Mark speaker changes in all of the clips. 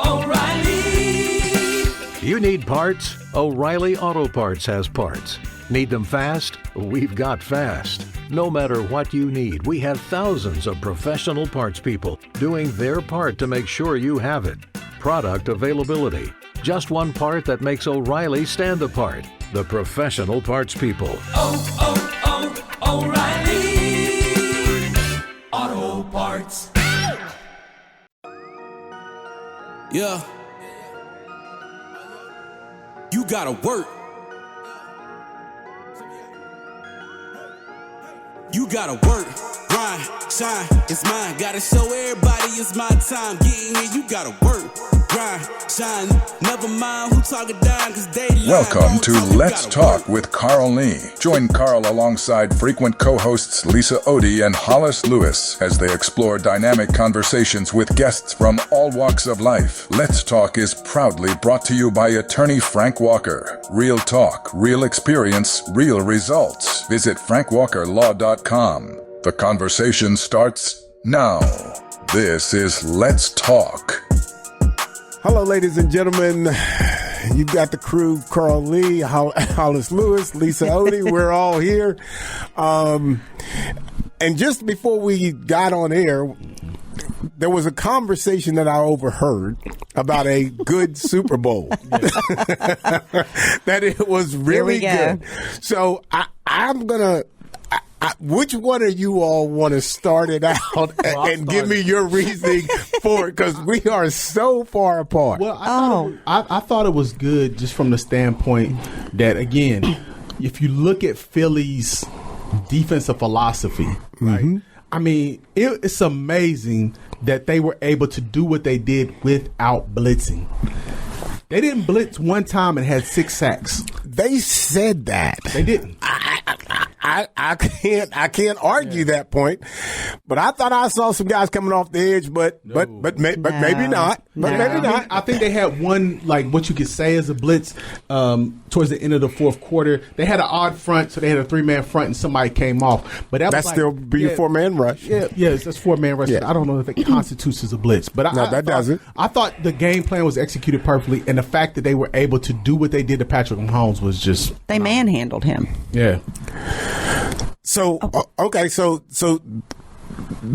Speaker 1: O'Reilly! You need parts? O'Reilly Auto Parts has parts. Need them fast? We've got fast. No matter what you need, we have thousands of professional parts people doing their part to make sure you have it. Product availability. Just one part that makes O'Reilly stand apart. The professional parts people.
Speaker 2: O'Reilly Auto Parts.
Speaker 3: Yeah. You gotta work. You gotta work, grind, shine, it's mine. Gotta show everybody it's my time. Getting here, you gotta work, grind, shine. Never mind who talking down, cause they lie.
Speaker 4: Welcome to Let's Talk with Carl Lee. Join Carl alongside frequent co-hosts Lisa Otey and Hollis Lewis as they explore dynamic conversations with guests from all walks of life. Let's Talk is proudly brought to you by attorney Frank Walker. Real talk, real experience, real results. Visit frankwalkerlaw.com. The conversation starts now. This is Let's Talk.
Speaker 5: Hello, ladies and gentlemen. You've got the crew, Carl Lee, Hollis Lewis, Lisa Otey. We're all here. And just before we got on air, there was a conversation that I overheard about a good Super Bowl. That it was really good. So I'm going to... which one of you all want to start it out and give me your reasoning for it? Because we are so far apart.
Speaker 6: Well, I thought it was good just from the standpoint that, again, if you look at Philly's defensive philosophy, right? Mm-hmm. I mean, it's amazing that they were able to do what they did without blitzing. They didn't blitz one time and had 6 sacks.
Speaker 5: They said that.
Speaker 6: They didn't.
Speaker 5: I can't argue that point, but I thought I saw some guys coming off the edge, but maybe not. Maybe not.
Speaker 6: I think they had one, like what you could say is a blitz towards the end of the fourth quarter. They had an odd front, so they had a 3-man front, and somebody came off. But that's
Speaker 5: still be a 4-man rush.
Speaker 6: Yes, that's 4-man rush. Yeah. I don't know if it constitutes as a blitz, but
Speaker 5: that doesn't.
Speaker 6: I thought the game plan was executed perfectly, and the fact that they were able to do what they did to Patrick Mahomes was just
Speaker 7: they manhandled him.
Speaker 6: Yeah.
Speaker 5: So okay, so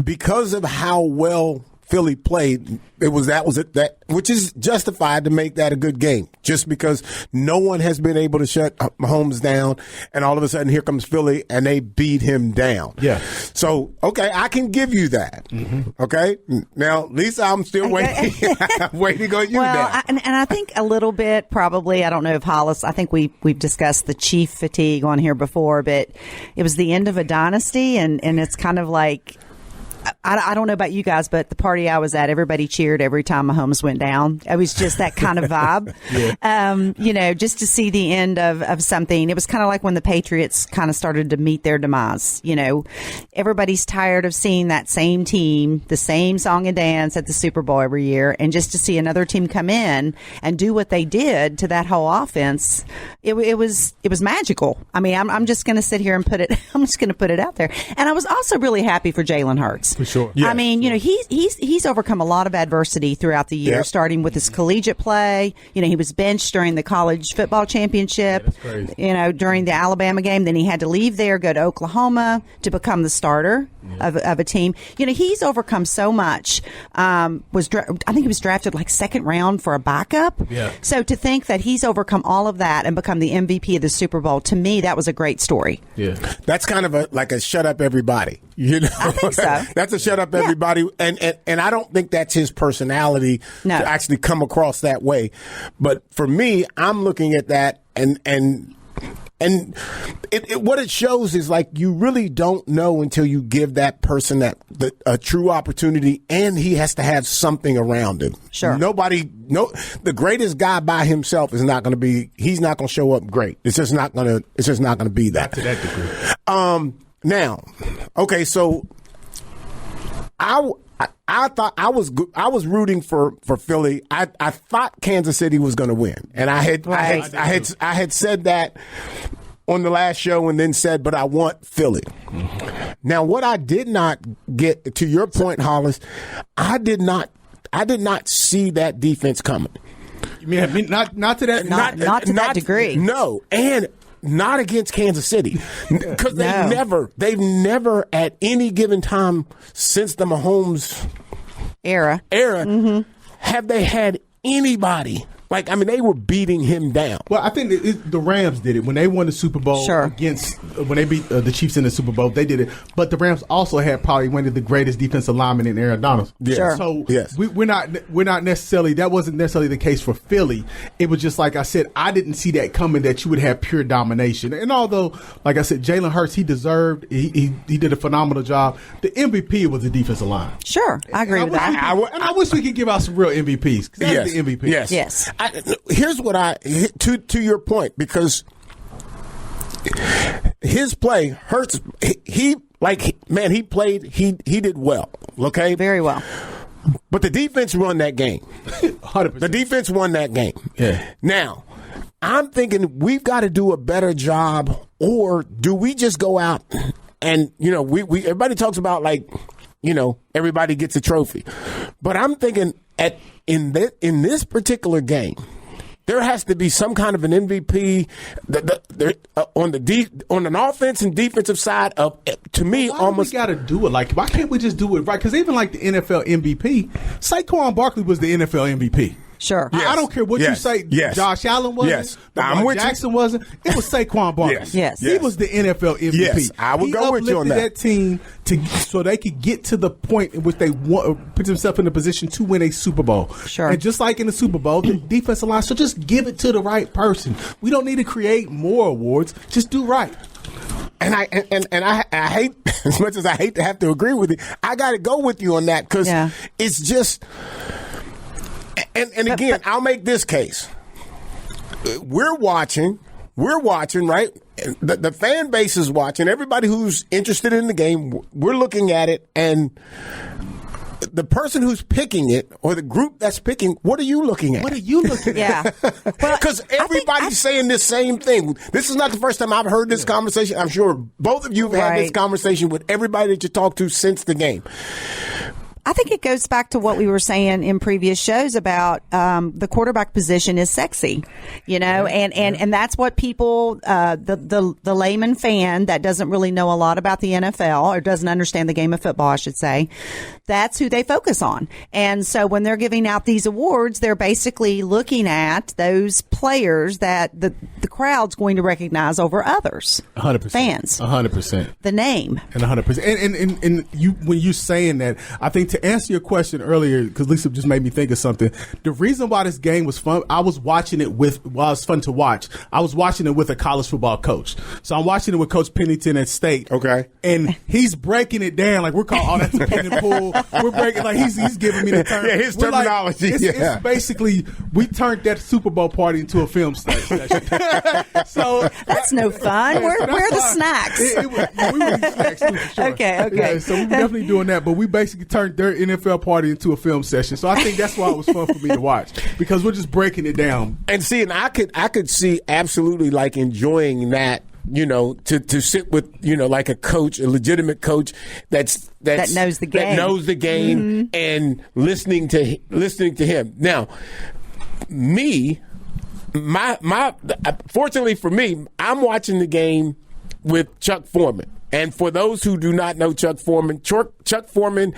Speaker 5: because of how well Philly played, that which is justified to make that a good game. Just because no one has been able to shut Mahomes down, and all of a sudden here comes Philly and they beat him down.
Speaker 6: Yeah.
Speaker 5: So okay, I can give you that. Mm-hmm. Okay. Now, Lisa, I'm still waiting. I'm waiting on you now.
Speaker 7: And I think a little bit probably. I don't know if Hollis. I think we've discussed the Chief fatigue on here before, but it was the end of a dynasty, and it's kind of like. I don't know about you guys, but the party I was at, everybody cheered every time Mahomes went down. It was just that kind of vibe. Yeah. Just to see the end of something. It was kind of like when the Patriots kind of started to meet their demise. Everybody's tired of seeing that same team, the same song and dance at the Super Bowl every year. And just to see another team come in and do what they did to that whole offense, it was magical. I mean, I'm just going to sit here and I'm just going to put it out there. And I was also really happy for Jalen Hurts.
Speaker 6: For sure.
Speaker 7: Yeah, I mean, he's overcome a lot of adversity throughout the year, starting with his collegiate play. He was benched during the college football championship, during the Alabama game. Then he had to leave there, go to Oklahoma to become the starter of a team. He's overcome so much. I think he was drafted like second round for a backup.
Speaker 6: Yeah.
Speaker 7: So to think that he's overcome all of that and become the MVP of the Super Bowl, to me, that was a great story.
Speaker 6: Yeah.
Speaker 5: That's kind of like a shut up everybody.
Speaker 7: I think so.
Speaker 5: That's a shut up everybody, and I don't think that's his personality to actually come across that way. But for me, I'm looking at that, and what it shows is like you really don't know until you give that person a true opportunity, and he has to have something around him.
Speaker 7: Sure.
Speaker 5: The greatest guy by himself is not going to be. He's not going to show up great. It's just not going to be that.
Speaker 6: Not to that degree.
Speaker 5: Now, okay, so I thought I was rooting for Philly. I thought Kansas City was going to win, and I had said that on the last show, and then said, but I want Philly. Mm-hmm. Now, what I did not get, to your point, Hollis, I did not I did not see that defense coming.
Speaker 6: You mean not to that
Speaker 7: Not to that degree.
Speaker 5: No, and not against Kansas City, because they've never at any given time since the Mahomes
Speaker 7: era
Speaker 5: have they had anybody. Like, I mean, they were beating him down.
Speaker 6: Well, I think the Rams did it when they won the Super Bowl when they beat the Chiefs in the Super Bowl. They did it, but the Rams also had probably one of the greatest defensive linemen in Aaron Donald.
Speaker 5: Yes. Sure.
Speaker 6: So we're not necessarily, that wasn't necessarily the case for Philly. It was just like I said, I didn't see that coming, that you would have pure domination. And although, like I said, Jalen Hurts, he did a phenomenal job. The MVP was the defensive line.
Speaker 7: Sure, I agree with that.
Speaker 6: I wish we could give out some real MVPs. That's the MVP.
Speaker 5: Yes. Here's what to your point, because his play hurts. He played. He did well. Okay,
Speaker 7: very well.
Speaker 5: But the defense won that game.
Speaker 6: 100%.
Speaker 5: The defense won that game.
Speaker 6: Yeah.
Speaker 5: Now, I'm thinking we've got to do a better job, or do we just go out and we everybody talks about, like, everybody gets a trophy, but I'm thinking in this particular game, there has to be some kind of an MVP on an offense and defensive side of, to me, almost.
Speaker 6: We got to do it. Like, why can't we just do it right? Because even like the NFL MVP, Saquon Barkley was the NFL MVP.
Speaker 7: Sure.
Speaker 6: I don't care what you say. Josh Allen wasn't. Lamar Jackson wasn't. It was Saquon Barkley.
Speaker 7: Yes.
Speaker 6: He was the NFL MVP.
Speaker 5: Yes, I would go with you on that.
Speaker 6: He uplifted that team so they could get to the point in which they put themselves in a position to win a Super Bowl.
Speaker 7: Sure.
Speaker 6: And just like in the Super Bowl, the defensive line, so just give it to the right person. We don't need to create more awards. Just do right.
Speaker 5: And I hate, as much as I hate to have to agree with you, I got to go with you on that, because it's just. And again, I'll make this case. We're watching, right? The fan base is watching. Everybody who's interested in the game, we're looking at it, and the person who's picking it, or the group that's picking, what are you looking at?
Speaker 6: What are you looking at?
Speaker 5: Because everybody's saying this same thing. This is not the first time I've heard this conversation. I'm sure both of you have had this conversation with everybody that you talk to since the game.
Speaker 7: I think it goes back to what we were saying in previous shows about the quarterback position is sexy, and that's what people, the layman fan that doesn't really know a lot about the NFL or doesn't understand the game of football, I should say, that's who they focus on. And so when they're giving out these awards, they're basically looking at those players that the crowd's going to recognize over others.
Speaker 6: 100%.
Speaker 7: Fans.
Speaker 6: 100%.
Speaker 7: The name.
Speaker 6: And 100%. And you, when you're saying that, I think to answer your question earlier, because Lisa just made me think of something, the reason why this game was fun, I was watching it was fun to watch. I was watching it with a college football coach. So I'm watching it with Coach Pennington at State.
Speaker 5: Okay.
Speaker 6: And he's breaking it down. Like, we're calling, that's a pin and pull. We're breaking, like, he's giving me the term.
Speaker 5: Yeah, his terminology.
Speaker 6: Like, it's basically, we turned that Super Bowl party into a film session. So
Speaker 7: that's no fun. Where are the snacks?
Speaker 6: We were eating snacks too, for sure.
Speaker 7: Okay.
Speaker 6: Yeah, so we're definitely doing that, but we basically turned their NFL party into a film session. So I think that's why it was fun for me to watch, because we're just breaking it down.
Speaker 5: And see, and I could see absolutely, like, enjoying that. To sit with, like a coach, a legitimate coach that knows the game, and listening to him. Now, fortunately for me, I'm watching the game with Chuck Foreman. And for those who do not know Chuck Foreman, Chuck Foreman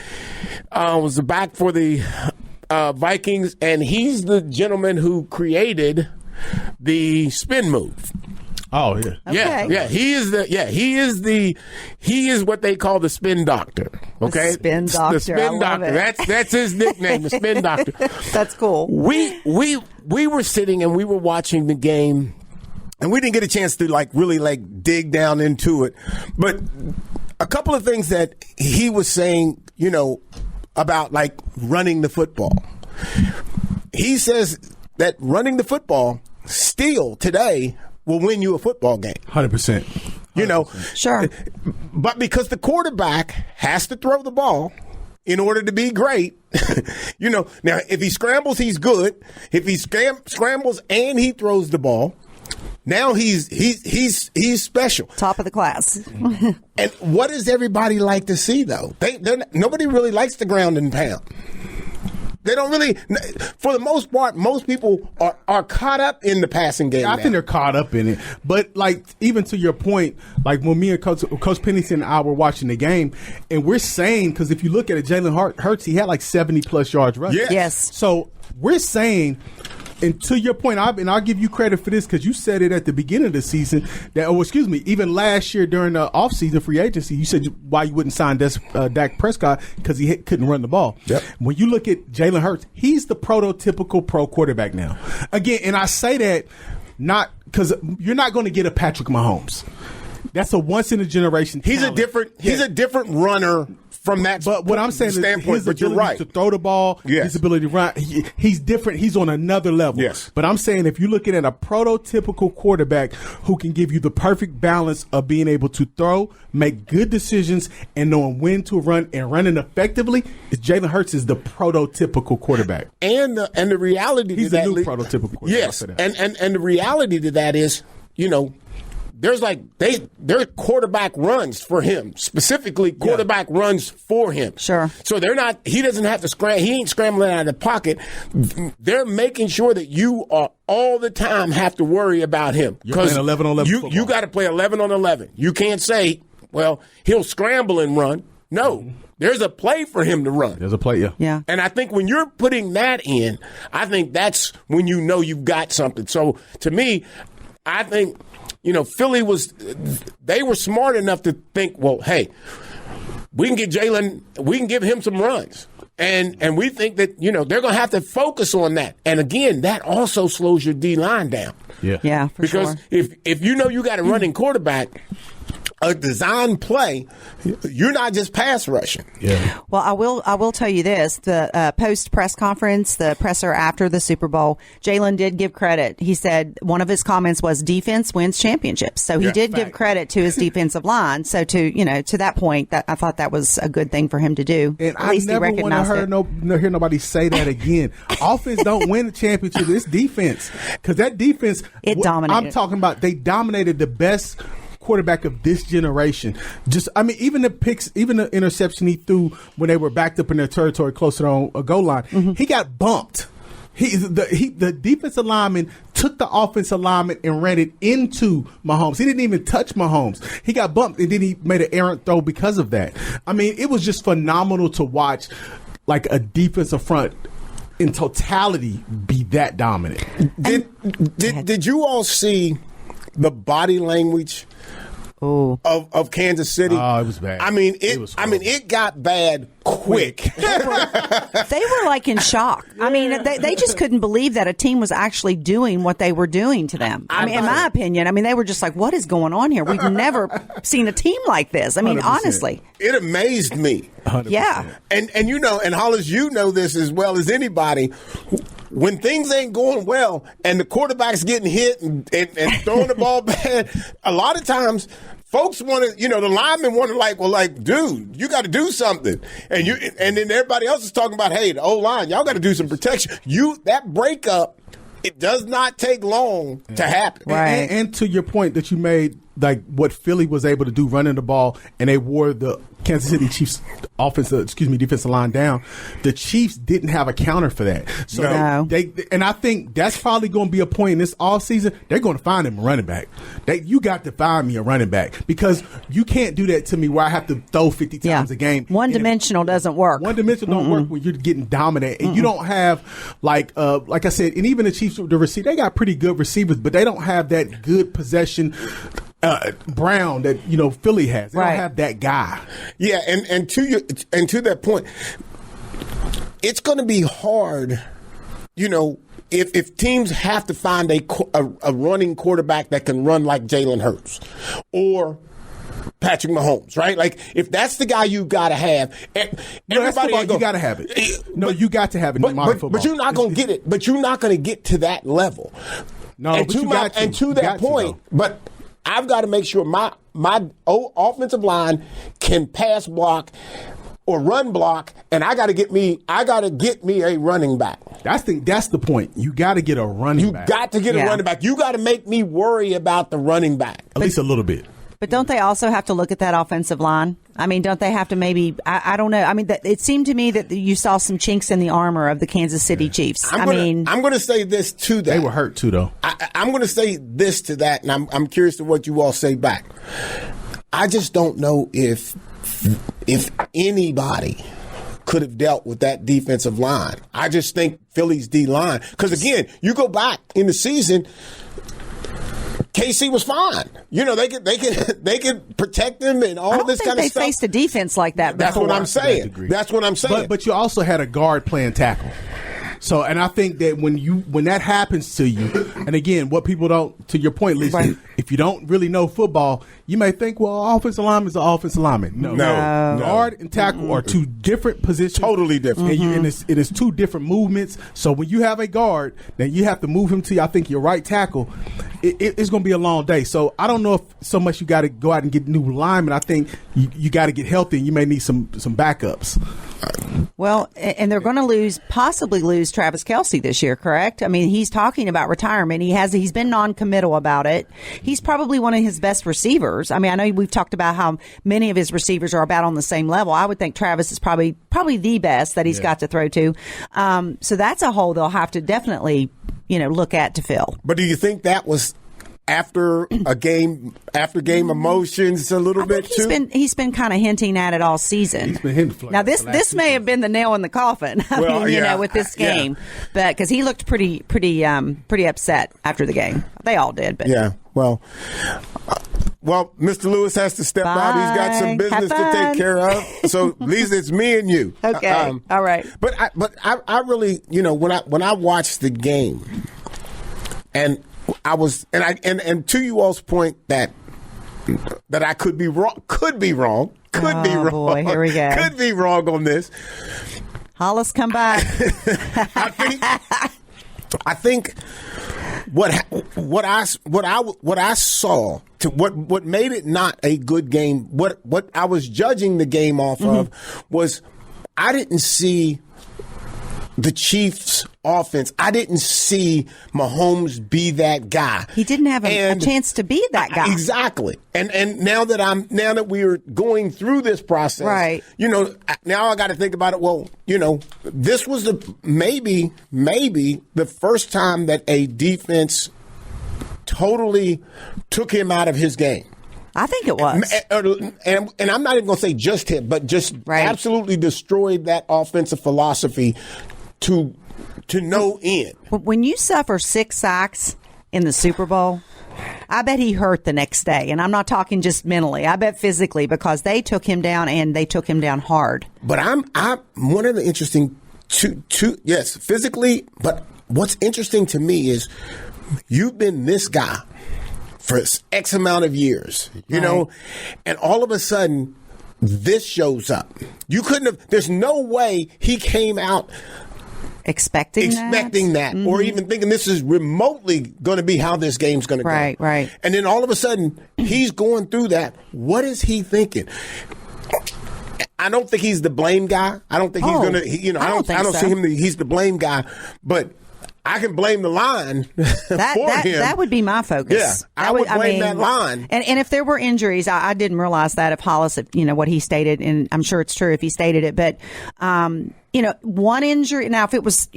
Speaker 5: was the back for the Vikings, and he's the gentleman who created the spin move.
Speaker 6: Oh yeah,
Speaker 7: okay.
Speaker 5: Yeah. He is what they call the spin doctor. Okay,
Speaker 7: the spin doctor.
Speaker 5: The spin doctor. That's his nickname, the spin doctor.
Speaker 7: That's cool.
Speaker 5: We were sitting and we were watching the game, and we didn't get a chance to really dig down into it. But a couple of things that he was saying, about running the football. He says that running the football still today will win you a football game.
Speaker 6: 100%.
Speaker 7: Sure.
Speaker 5: But because the quarterback has to throw the ball in order to be great, now if he scrambles, he's good. If he scrambles and he throws the ball, now he's special.
Speaker 7: Top of the class.
Speaker 5: And what does everybody like to see, though? Nobody really likes the ground and pound. They don't really, for the most part, most people are caught up in the passing game.
Speaker 6: I think they're caught up in it. But, like, even to your point, like when me and Coach Pennington and I were watching the game, and we're saying, because if you look at it, Jalen Hurts, he had like 70-plus yards rushing.
Speaker 7: Yes.
Speaker 6: So we're saying, and to your point, I'll give you credit for this because you said it at the beginning of the season, even last year during the offseason free agency, you said why you wouldn't sign Dak Prescott because he couldn't run the ball.
Speaker 5: Yep.
Speaker 6: When you look at Jalen Hurts, he's the prototypical pro quarterback now. Again, and I say that not because you're not going to get a Patrick Mahomes. That's a once in a generation talent.
Speaker 5: He's a different runner from that.
Speaker 6: But what I'm saying
Speaker 5: standpoint,
Speaker 6: is his
Speaker 5: but you're
Speaker 6: ability
Speaker 5: right.
Speaker 6: to throw the ball, his ability to run, he's different. He's on another level.
Speaker 5: Yes.
Speaker 6: But I'm saying if you're looking at a prototypical quarterback who can give you the perfect balance of being able to throw, make good decisions, and knowing when to run and running effectively, Jalen Hurts is the prototypical quarterback.
Speaker 5: And the reality
Speaker 6: he's
Speaker 5: to that,
Speaker 6: the new prototypical quarterback.
Speaker 5: Yes, and the reality to that is, there's there quarterback runs for him, specifically quarterback runs for him.
Speaker 7: Sure.
Speaker 5: So he doesn't have to scramble. He ain't scrambling out of the pocket. They're making sure that you are all the time have to worry about him.
Speaker 6: You're playing 11 on 11 football.
Speaker 5: You got to play 11 on 11. You can't say, well, he'll scramble and run. No. There's a play for him to run.
Speaker 6: There's a play,
Speaker 7: yeah.
Speaker 5: And I think when you're putting that in, I think that's when you know you've got something. So to me, I think Philly they were smart enough to think, well, hey, we can get Jalen, we can give him some runs. And we think that, they're going to have to focus on that. And again, that also slows your D-line down.
Speaker 7: Yeah, for
Speaker 5: because
Speaker 7: sure.
Speaker 5: if you got a running quarterback, a design play, you're not just pass rushing.
Speaker 6: Yeah.
Speaker 7: Well, I will tell you this: the post press conference, the presser after the Super Bowl, Jalen did give credit. He said one of his comments was "defense wins championships." So he did give credit to his defensive line. So to that point, that I thought that was a good thing for him to do.
Speaker 6: And I never want to hear nobody say that again. Offense don't win the championship. It's defense, because that defense
Speaker 7: it dominated.
Speaker 6: I'm talking about they dominated the best quarterback of this generation. Even the picks, even the interception he threw when they were backed up in their territory closer on a goal line, he got bumped. The defensive lineman took the offensive lineman and ran it into Mahomes. He didn't even touch Mahomes. He got bumped, and then he made an errant throw because of that. It was just phenomenal to watch, like a defensive front in totality be that dominant.
Speaker 5: Did you all see the body language of Kansas City?
Speaker 6: Oh, it was bad.
Speaker 5: It got bad quick.
Speaker 7: They were like in shock. They just couldn't believe that a team was actually doing what they were doing to them. In my opinion, they were just like, what is going on here? We've never seen a team like this.
Speaker 6: 100%.
Speaker 5: Honestly. It amazed me.
Speaker 6: 100%.
Speaker 5: Yeah. And and Hollis, you know this as well as anybody. When things ain't going well and the quarterback's getting hit and throwing the ball bad, a lot of times folks want to, the linemen want to dude, you got to do something. And then everybody else is talking about, hey, the O-line, y'all got to do some protection. That breakup, it does not take long to happen.
Speaker 7: Right.
Speaker 6: And to your point that you made, like what Philly was able to do running the ball, and they wore the Kansas City Chiefs defensive line down. The Chiefs didn't have a counter for that. So I think that's probably going to be a point in this offseason. They're going to find him a running back. You got to find me a running back, because you can't do that to me where I have to throw 50 times a game.
Speaker 7: One-dimensional doesn't work.
Speaker 6: One-dimensional don't work when you're getting dominated. And you don't have, like I said, and even the Chiefs, the receiver, they got pretty good receivers, but they don't have that good possession Brown that Philly has. They don't have that guy.
Speaker 5: Yeah, and to that point, it's going to be hard. If teams have to find a running quarterback that can run like Jalen Hurts or Patrick Mahomes, right? Like, if that's the guy you got to have, everybody
Speaker 6: you got to have it. You got to have it in modern football.
Speaker 5: But you're not going to get it. But you're not going to get to that level.
Speaker 6: No,
Speaker 5: and to that point, but I've got to make sure my offensive line can pass block or run block, and I got to get me a running back.
Speaker 6: That's the point. You got to get a running back.
Speaker 5: You got to get a running back. You got to make me worry about the running back.
Speaker 6: At least a little bit.
Speaker 7: But don't they also have to look at that offensive line? I mean, don't they have to maybe, I don't know. I mean, it seemed to me that you saw some chinks in the armor of the Kansas City Chiefs.
Speaker 5: I'm going to say this to that.
Speaker 6: They were hurt too, though.
Speaker 5: I'm going to say this to that, and I'm curious to what you all say back. I just don't know if anybody could have dealt with that defensive line. I just think Philly's D-line, because again, you go back in the season, KC was fine. You know, they could protect them and all this kind of stuff.
Speaker 7: They faced a defense like that before.
Speaker 5: That's what I'm saying.
Speaker 6: But you also had a guard playing tackle. So, and I think that when that happens to you, and again, what people don't, to your point, Lisa, right. If you don't really know football, you may think, well, offensive lineman is an offensive lineman. No. Guard and tackle are two different positions.
Speaker 5: Totally different.
Speaker 6: And it is two different movements. So when you have a guard, then you have to move him to, I think, your right tackle. It's going to be a long day. So I don't know if so much you got to go out and get new linemen. I think you got to get healthy, and you may need some backups.
Speaker 7: Well, and they're going to possibly lose Travis Kelce this year, correct? I mean, he's talking about retirement. He's been non-committal about it. He's probably one of his best receivers. I mean, I know we've talked about how many of his receivers are about on the same level. I would think Travis is probably the best that he's got to throw to. So that's a hole they'll have to definitely, look at to fill.
Speaker 5: But do you think that was after game emotions a little bit too?
Speaker 7: He's been kind of hinting at it all season.
Speaker 6: He's been hinting.
Speaker 7: Now this may have been the nail in the coffin. With this game, but because he looked pretty upset after the game. They all did, but
Speaker 5: Well, Mr. Lewis has to step out. He's got some business to take care of. So, Lisa, it's me and you.
Speaker 7: Okay, all right.
Speaker 5: But I really, when I watched the game, and I was, and to you all's point that I could be wrong.
Speaker 7: Boy, here we go.
Speaker 5: Could be wrong on this.
Speaker 7: Hollis, come back.
Speaker 5: I think what I saw to what made it not a good game. What I was judging the game off of was I didn't see the Chiefs' offense. I didn't see Mahomes be that guy.
Speaker 7: He didn't have a chance to be that guy.
Speaker 5: Exactly. And now that we are going through this process,
Speaker 7: right?
Speaker 5: Now I got to think about it. Well, this was maybe the first time that a defense totally took him out of his game.
Speaker 7: I think it was.
Speaker 5: And I'm not even going to say just him, but just absolutely destroyed that offensive philosophy to no end.
Speaker 7: When you suffer 6 sacks in the Super Bowl, I bet he hurt the next day. And I'm not talking just mentally. I bet physically, because they took him down, and they took him down hard.
Speaker 5: But I'm one of the interesting yes, physically, but what's interesting to me is you've been this guy for X amount of years, and all of a sudden this shows up. You couldn't have, there's no way he came out
Speaker 7: expecting that
Speaker 5: or even thinking this is remotely going to be how this game's going to go.
Speaker 7: Right.
Speaker 5: And then all of a sudden he's going through that. What is he thinking? I don't think he's the blame guy. I don't think he's going to, I don't see him, he's the blame guy, but I can blame the line for him.
Speaker 7: That would be my focus.
Speaker 5: Yeah, I would blame that line.
Speaker 7: And if there were injuries, I didn't realize that if Hollis, what he stated, and I'm sure it's true if he stated it, but, one injury. Now, if it was,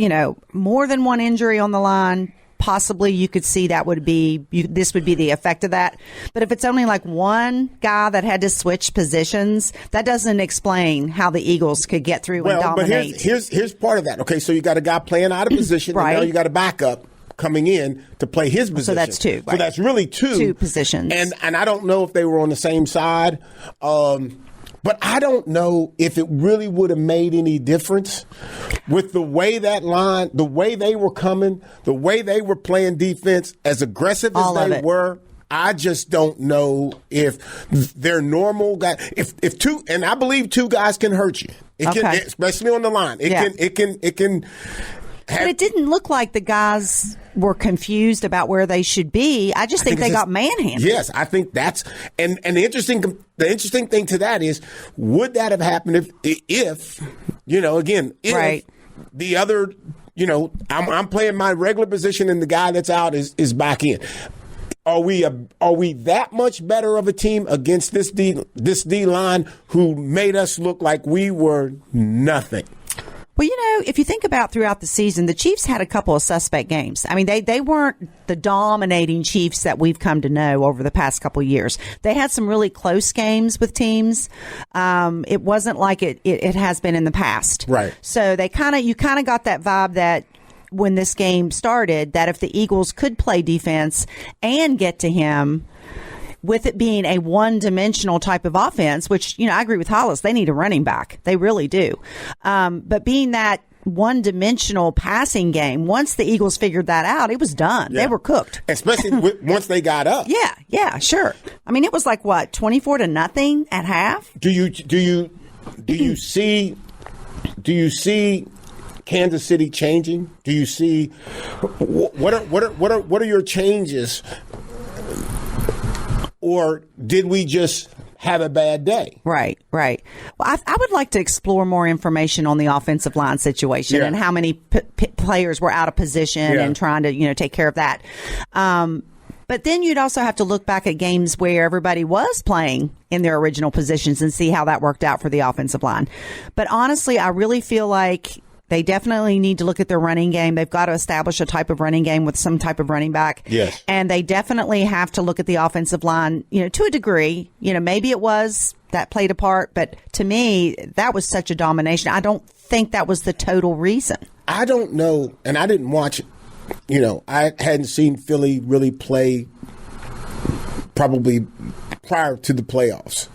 Speaker 7: more than one injury on the line, possibly you could see that would be, this would be the effect of that. But if it's only like one guy that had to switch positions, that doesn't explain how the Eagles could get through and dominate.
Speaker 5: But here's part of that. Okay, so you got a guy playing out of position,
Speaker 7: right.
Speaker 5: And now you got a backup coming in to play his position.
Speaker 7: So that's two. Right.
Speaker 5: So that's really two
Speaker 7: positions.
Speaker 5: And I don't know if they were on the same side. But I don't know if it really would have made any difference with the way that line, the way they were coming, the way they were playing defense, as aggressive as they were. I just don't know if they're normal guys. If two, and I believe two guys can hurt you. It can, especially on the line. It can.
Speaker 7: But it didn't look like the guys were confused about where they should be. I just think they got manhandled.
Speaker 5: Yes, I think that's and the interesting thing to that is, would that have happened if the other, I'm playing my regular position and the guy that's out is back in. Are we that much better of a team against this D line who made us look like we were nothing?
Speaker 7: Well, if you think about throughout the season, the Chiefs had a couple of suspect games. I mean, they weren't the dominating Chiefs that we've come to know over the past couple of years. They had some really close games with teams. It wasn't like it has been in the past.
Speaker 5: Right.
Speaker 7: So you kind of got that vibe that when this game started, that if the Eagles could play defense and get to him, with it being a one-dimensional type of offense, which, I agree with Hollis, they need a running back. They really do. But being that one-dimensional passing game, once the Eagles figured that out, it was done. Yeah. They were cooked.
Speaker 5: Especially once they got up.
Speaker 7: Yeah, sure. I mean, it was like, 24-0 at half? Do
Speaker 5: you see Kansas City changing? Do you see what are your changes? Or did we just have a bad day?
Speaker 7: Right. Well, I would like to explore more information on the offensive line situation and how many players were out of position and trying to, take care of that. But then you'd also have to look back at games where everybody was playing in their original positions and see how that worked out for the offensive line. But honestly, I really feel like they definitely need to look at their running game. They've got to establish a type of running game with some type of running back.
Speaker 5: Yes.
Speaker 7: And they definitely have to look at the offensive line, to a degree. Maybe it was that played a part, but to me, that was such a domination. I don't think that was the total reason.
Speaker 5: I don't know, and I didn't watch it. I hadn't seen Philly really play probably prior to the playoffs.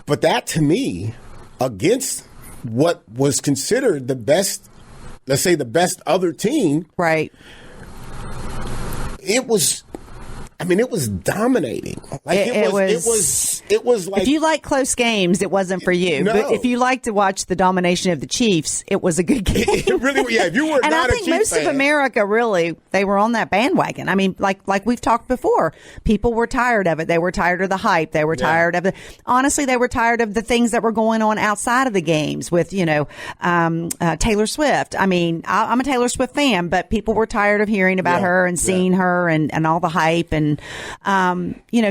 Speaker 5: But that, to me, against what was considered the best, let's say the best other team.
Speaker 7: Right.
Speaker 5: It was dominating. Like it was like,
Speaker 7: if you like close games, it wasn't for you.
Speaker 5: No.
Speaker 7: But if you like to watch the domination of the Chiefs, it was a good game.
Speaker 5: It really, if you were
Speaker 7: and
Speaker 5: not
Speaker 7: I think
Speaker 5: a Chiefs
Speaker 7: most
Speaker 5: fan,
Speaker 7: of America really, they were on that bandwagon. I mean, like we've talked before, people were tired of it. They were tired of the hype. They were tired of honestly, they were tired of the things that were going on outside of the games with, Taylor Swift. I mean, I'm a Taylor Swift fan, but people were tired of hearing about her and seeing her and all the hype and,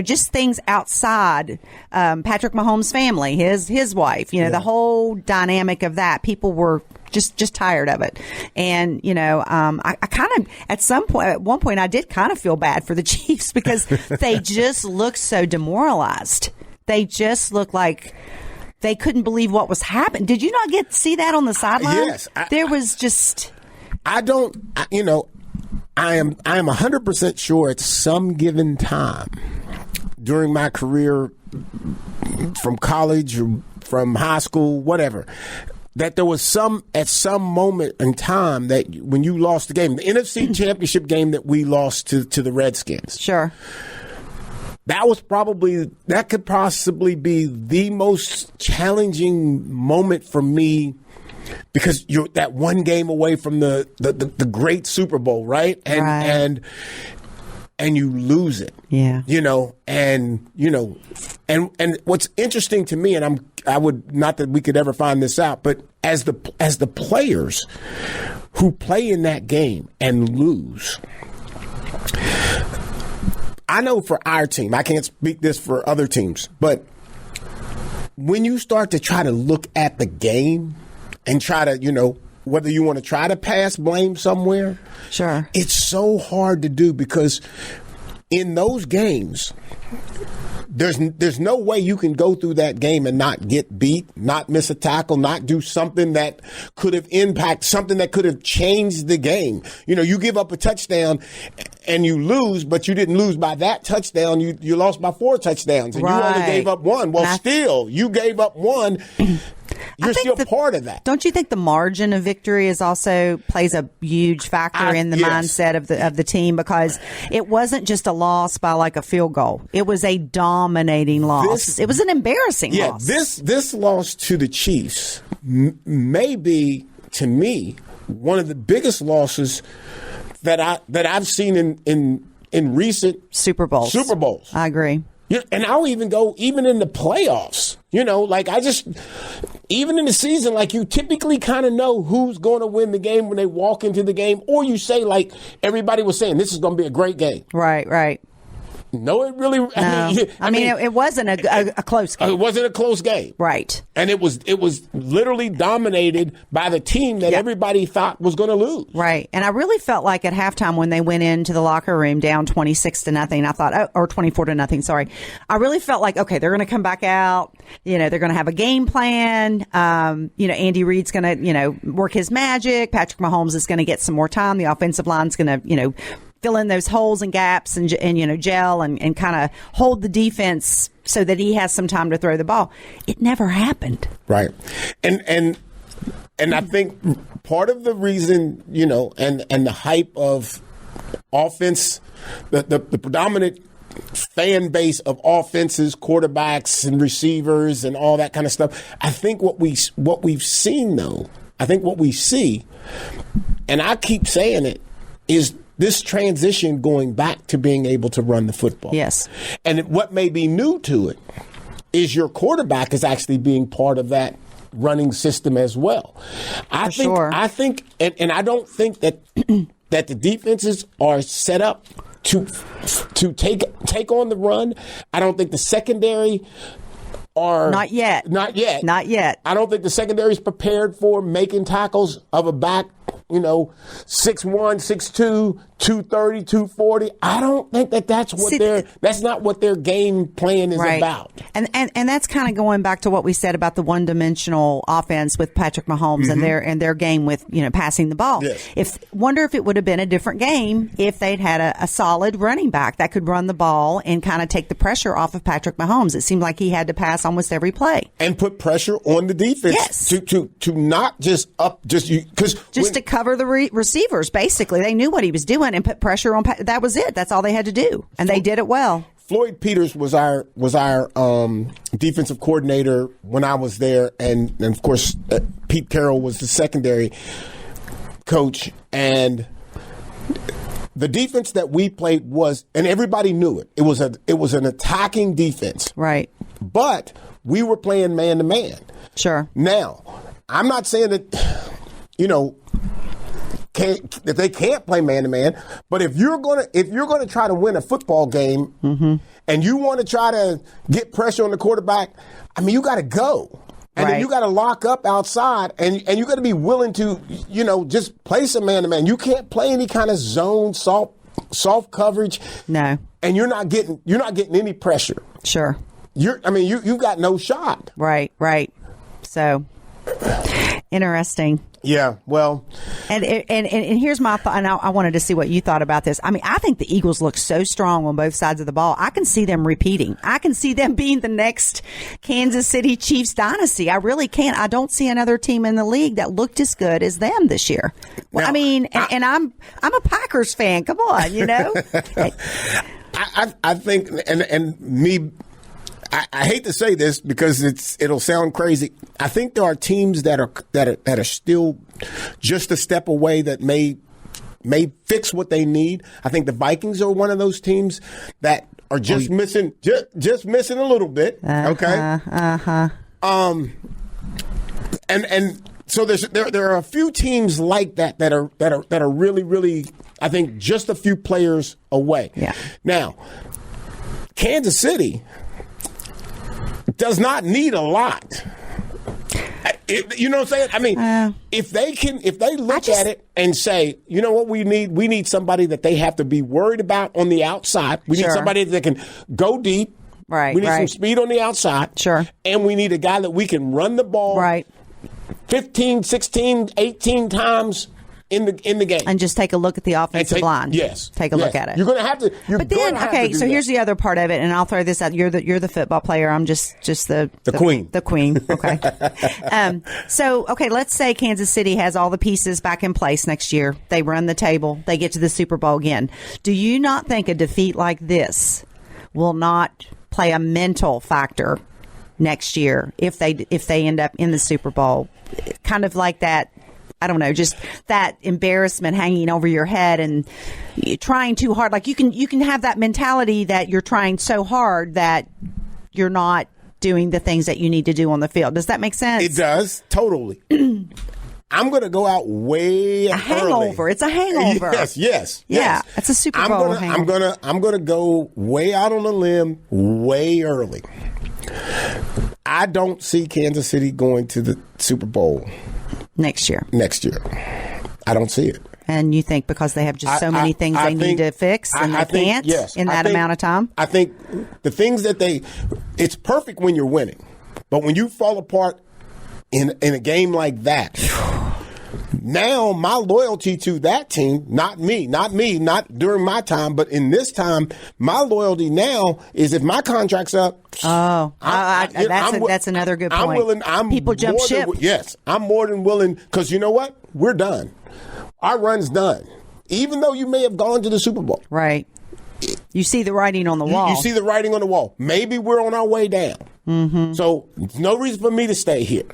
Speaker 7: just things outside, Patrick Mahomes' family, his wife, the whole dynamic of that. People were just tired of it. And, I kind of, at one point, I did kind of feel bad for the Chiefs because they just looked so demoralized. They just looked like they couldn't believe what was happening. Did you not get to see that on the sideline?
Speaker 5: Yes.
Speaker 7: There was just...
Speaker 5: I am 100% sure at some given time during my career, from college or from high school, whatever, that there was at some moment in time that when you lost the game, the NFC Championship game that we lost to the Redskins.
Speaker 7: Sure.
Speaker 5: That could possibly be the most challenging moment for me, because you're that one game away from the great Super Bowl, right? And you lose it.
Speaker 7: Yeah.
Speaker 5: And what's interesting to me, and I would, not that we could ever find this out, but as the players who play in that game and lose, I know for our team, I can't speak this for other teams, but when you start to try to look at the game and try to, whether you want to try to pass blame somewhere.
Speaker 7: Sure.
Speaker 5: It's so hard to do, because in those games, there's no way you can go through that game and not get beat, not miss a tackle, not do something that could have impacted, something that could have changed the game. You give up a touchdown and you lose, but you didn't lose by that touchdown. You lost by 4 touchdowns and you only gave up 1. Well, still, you gave up 1. You're still part of that.
Speaker 7: Don't you think the margin of victory plays a huge factor in the mindset of the team? Because it wasn't just a loss by like a field goal. It was a dominating loss. It was an embarrassing loss.
Speaker 5: This loss to the Chiefs may be, to me, one of the biggest losses that I've seen in recent
Speaker 7: Super Bowls.
Speaker 5: I
Speaker 7: agree.
Speaker 5: And I'll even go in the playoffs.
Speaker 8: even in the season, like you typically kind of know who's going to win the game when they walk into the game, or you say, like everybody was saying, this is going to be a great game.
Speaker 7: Right.
Speaker 8: No, it really.
Speaker 7: No. I mean, it wasn't a close game.
Speaker 8: It wasn't a close game,
Speaker 7: right?
Speaker 8: And it was literally dominated by the team that everybody thought was going to lose,
Speaker 7: right? And I really felt like at halftime when they went into the locker room down 26-0, I thought, or 24-0. Sorry, I really felt like, okay, they're going to come back out. They're going to have a game plan. Andy Reid's going to work his magic. Patrick Mahomes is going to get some more time. The offensive line's going to fill in those holes and gaps and gel and kind of hold the defense so that he has some time to throw the ball. It never happened.
Speaker 8: Right. And I think part of the reason, and the hype of offense, the predominant fan base of offenses, quarterbacks and receivers and all that kind of stuff. I think what we've seen though, what we see, and I keep saying it, is this transition going back to being able to run the football.
Speaker 7: Yes. And
Speaker 8: what may be new to it is your quarterback is actually being part of that running system as well. I think, and I don't think that that the defenses are set up to take on the run. I don't think the secondary are
Speaker 7: not yet.
Speaker 8: I don't think the secondary is prepared for making tackles of a back, 6'1", 6'2", 230, 240. I don't think that's not what their game plan is about.
Speaker 7: And that's kind of going back to what we said about the one-dimensional offense with Patrick Mahomes and their game with, passing the ball.
Speaker 8: Yes.
Speaker 7: Wonder if it would have been a different game if they'd had a solid running back that could run the ball and kind of take the pressure off of Patrick Mahomes. It seemed like he had to pass almost every play.
Speaker 8: And put pressure on the defense.
Speaker 7: Yes.
Speaker 8: To not just
Speaker 7: to cover the receivers, basically. They knew what he was doing and put pressure on. That was it. That's all they had to do. And they did it well.
Speaker 8: Floyd Peters was our defensive coordinator when I was there. And of course, Pete Carroll was the secondary coach. And the defense that we played and everybody knew it. It was an attacking defense.
Speaker 7: Right.
Speaker 8: But we were playing man to man.
Speaker 7: Sure.
Speaker 8: Now, I'm not saying that, that they can't play man to man, but if you're gonna try to win a football game and you want to try to get pressure on the quarterback, you got to go. And then you got to lock up outside, and you got to be willing to, just play some man to man. You can't play any kind of zone soft coverage.
Speaker 7: No.
Speaker 8: And you're not getting any pressure.
Speaker 7: Sure.
Speaker 8: You've got no shot.
Speaker 7: Right. So interesting.
Speaker 8: Yeah, well,
Speaker 7: and here's my thought, and I wanted to see what you thought about this. I think the Eagles look so strong on both sides of the ball. I can see them repeating. I can see them being the next Kansas City Chiefs dynasty. I really can. I don't see another team in the league that looked as good as them this year. Well,
Speaker 8: now,
Speaker 7: I'm a Packers fan. Come on,
Speaker 8: I think, and me. I hate to say this because it'll sound crazy. I think there are teams that are still just a step away that may fix what they need. I think the Vikings are one of those teams that are just missing a little bit. Okay. And so there are a few teams like that are really, really, I think, just a few players away.
Speaker 7: Yeah.
Speaker 8: Now, Kansas City does not need a lot. You know what I'm saying? If they look at it and say, you know what we need somebody that they have to be worried about on the outside. We need somebody that can go deep.
Speaker 7: Right.
Speaker 8: We need some speed on the outside.
Speaker 7: Sure.
Speaker 8: And we need a guy that we can run the ball 15, 16, 18 times in the game.
Speaker 7: And just take a look at the offensive line.
Speaker 8: Yes.
Speaker 7: Take a look at it.
Speaker 8: You're going to have to.
Speaker 7: But then, okay, so here's the other part of it, and I'll throw this out. You're the football player. I'm just the
Speaker 8: queen.
Speaker 7: The queen. Okay. So, okay, let's say Kansas City has all the pieces back in place next year. They run the table. They get to the Super Bowl again. Do you not think a defeat like this will not play a mental factor next year if they end up in the Super Bowl? Kind of like that. I don't know, just that embarrassment hanging over your head and trying too hard. Like you can have that mentality that you're trying so hard that you're not doing the things that you need to do on the field. Does that make sense?
Speaker 8: It does, totally. I'm going to go out way early.
Speaker 7: Hangover. It's a hangover.
Speaker 8: Yes.
Speaker 7: Yeah, it's a Super Bowl hangover.
Speaker 8: I'm gonna go way out on a limb, way early. I don't see Kansas City going to the Super Bowl
Speaker 7: next year.
Speaker 8: I don't see it.
Speaker 7: And you think because they have just so many things they need to fix and they can't in that amount of time?
Speaker 8: I think the things that it's perfect when you're winning. But when you fall apart in a game like that, now my loyalty to that team, not not during my time, but in this time, my loyalty now is if my contract's up.
Speaker 7: Oh, that's another good point. People jump ship.
Speaker 8: Yes, I'm more than willing because you know what? We're done. Our run's done. Even though you may have gone to the Super Bowl.
Speaker 7: Right. You see the writing on the wall.
Speaker 8: You see the writing on the wall. Maybe we're on our way down. Mm-hmm. So there's no reason for me to stay here.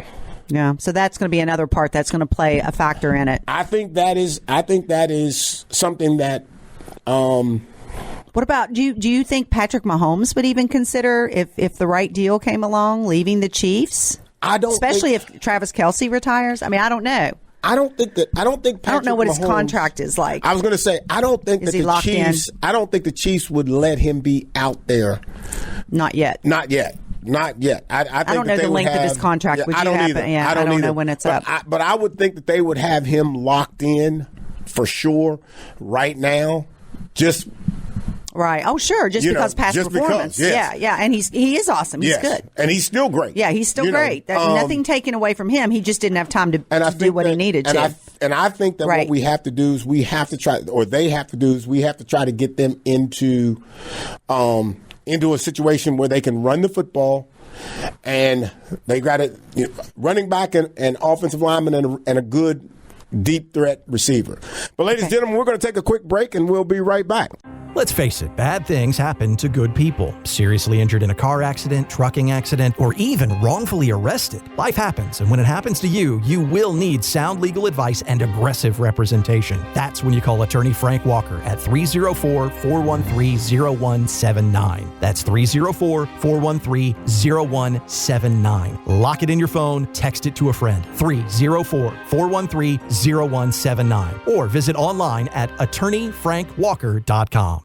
Speaker 7: Yeah. So that's going to be another part that's going to play a factor in it.
Speaker 8: I think that is something that.
Speaker 7: What about, do you think Patrick Mahomes would even consider if the right deal came along, leaving the Chiefs? Especially if Travis Kelce retires. I mean, I don't know.
Speaker 8: I don't think Patrick
Speaker 7: I don't know what
Speaker 8: Mahomes,
Speaker 7: his contract is like.
Speaker 8: I was going to say I don't think the Chiefs. I don't think the Chiefs would let him be out there.
Speaker 7: Not yet.
Speaker 8: I think
Speaker 7: I don't know the length of his contract.
Speaker 8: I don't either.
Speaker 7: Yeah, I don't know when it's up.
Speaker 8: But I would think that they would have him locked in for sure right now. Just.
Speaker 7: Right. Oh, sure. Just because past performance.
Speaker 8: Yes.
Speaker 7: Yeah. And he is awesome. He's good.
Speaker 8: And he's still great.
Speaker 7: Yeah, he's still great. Nothing taken away from him. He just didn't have time to do what he needed to.
Speaker 8: And I think that what we have to do is we have to try to get them into a situation where they can run the football. And they got it, running back and offensive lineman and a good deep threat receiver. But ladies and gentlemen, we're going to take a quick break and we'll be right back.
Speaker 9: Let's face it, bad things happen to good people. Seriously injured in a car accident, trucking accident, or even wrongfully arrested. Life happens, and when it happens to you, you will need sound legal advice and aggressive representation. That's when you call attorney Frank Walker at 304-413-0179. That's 304-413-0179. Lock it in your phone, text it to a friend. 304-413-0179. Or visit online at attorneyfrankwalker.com.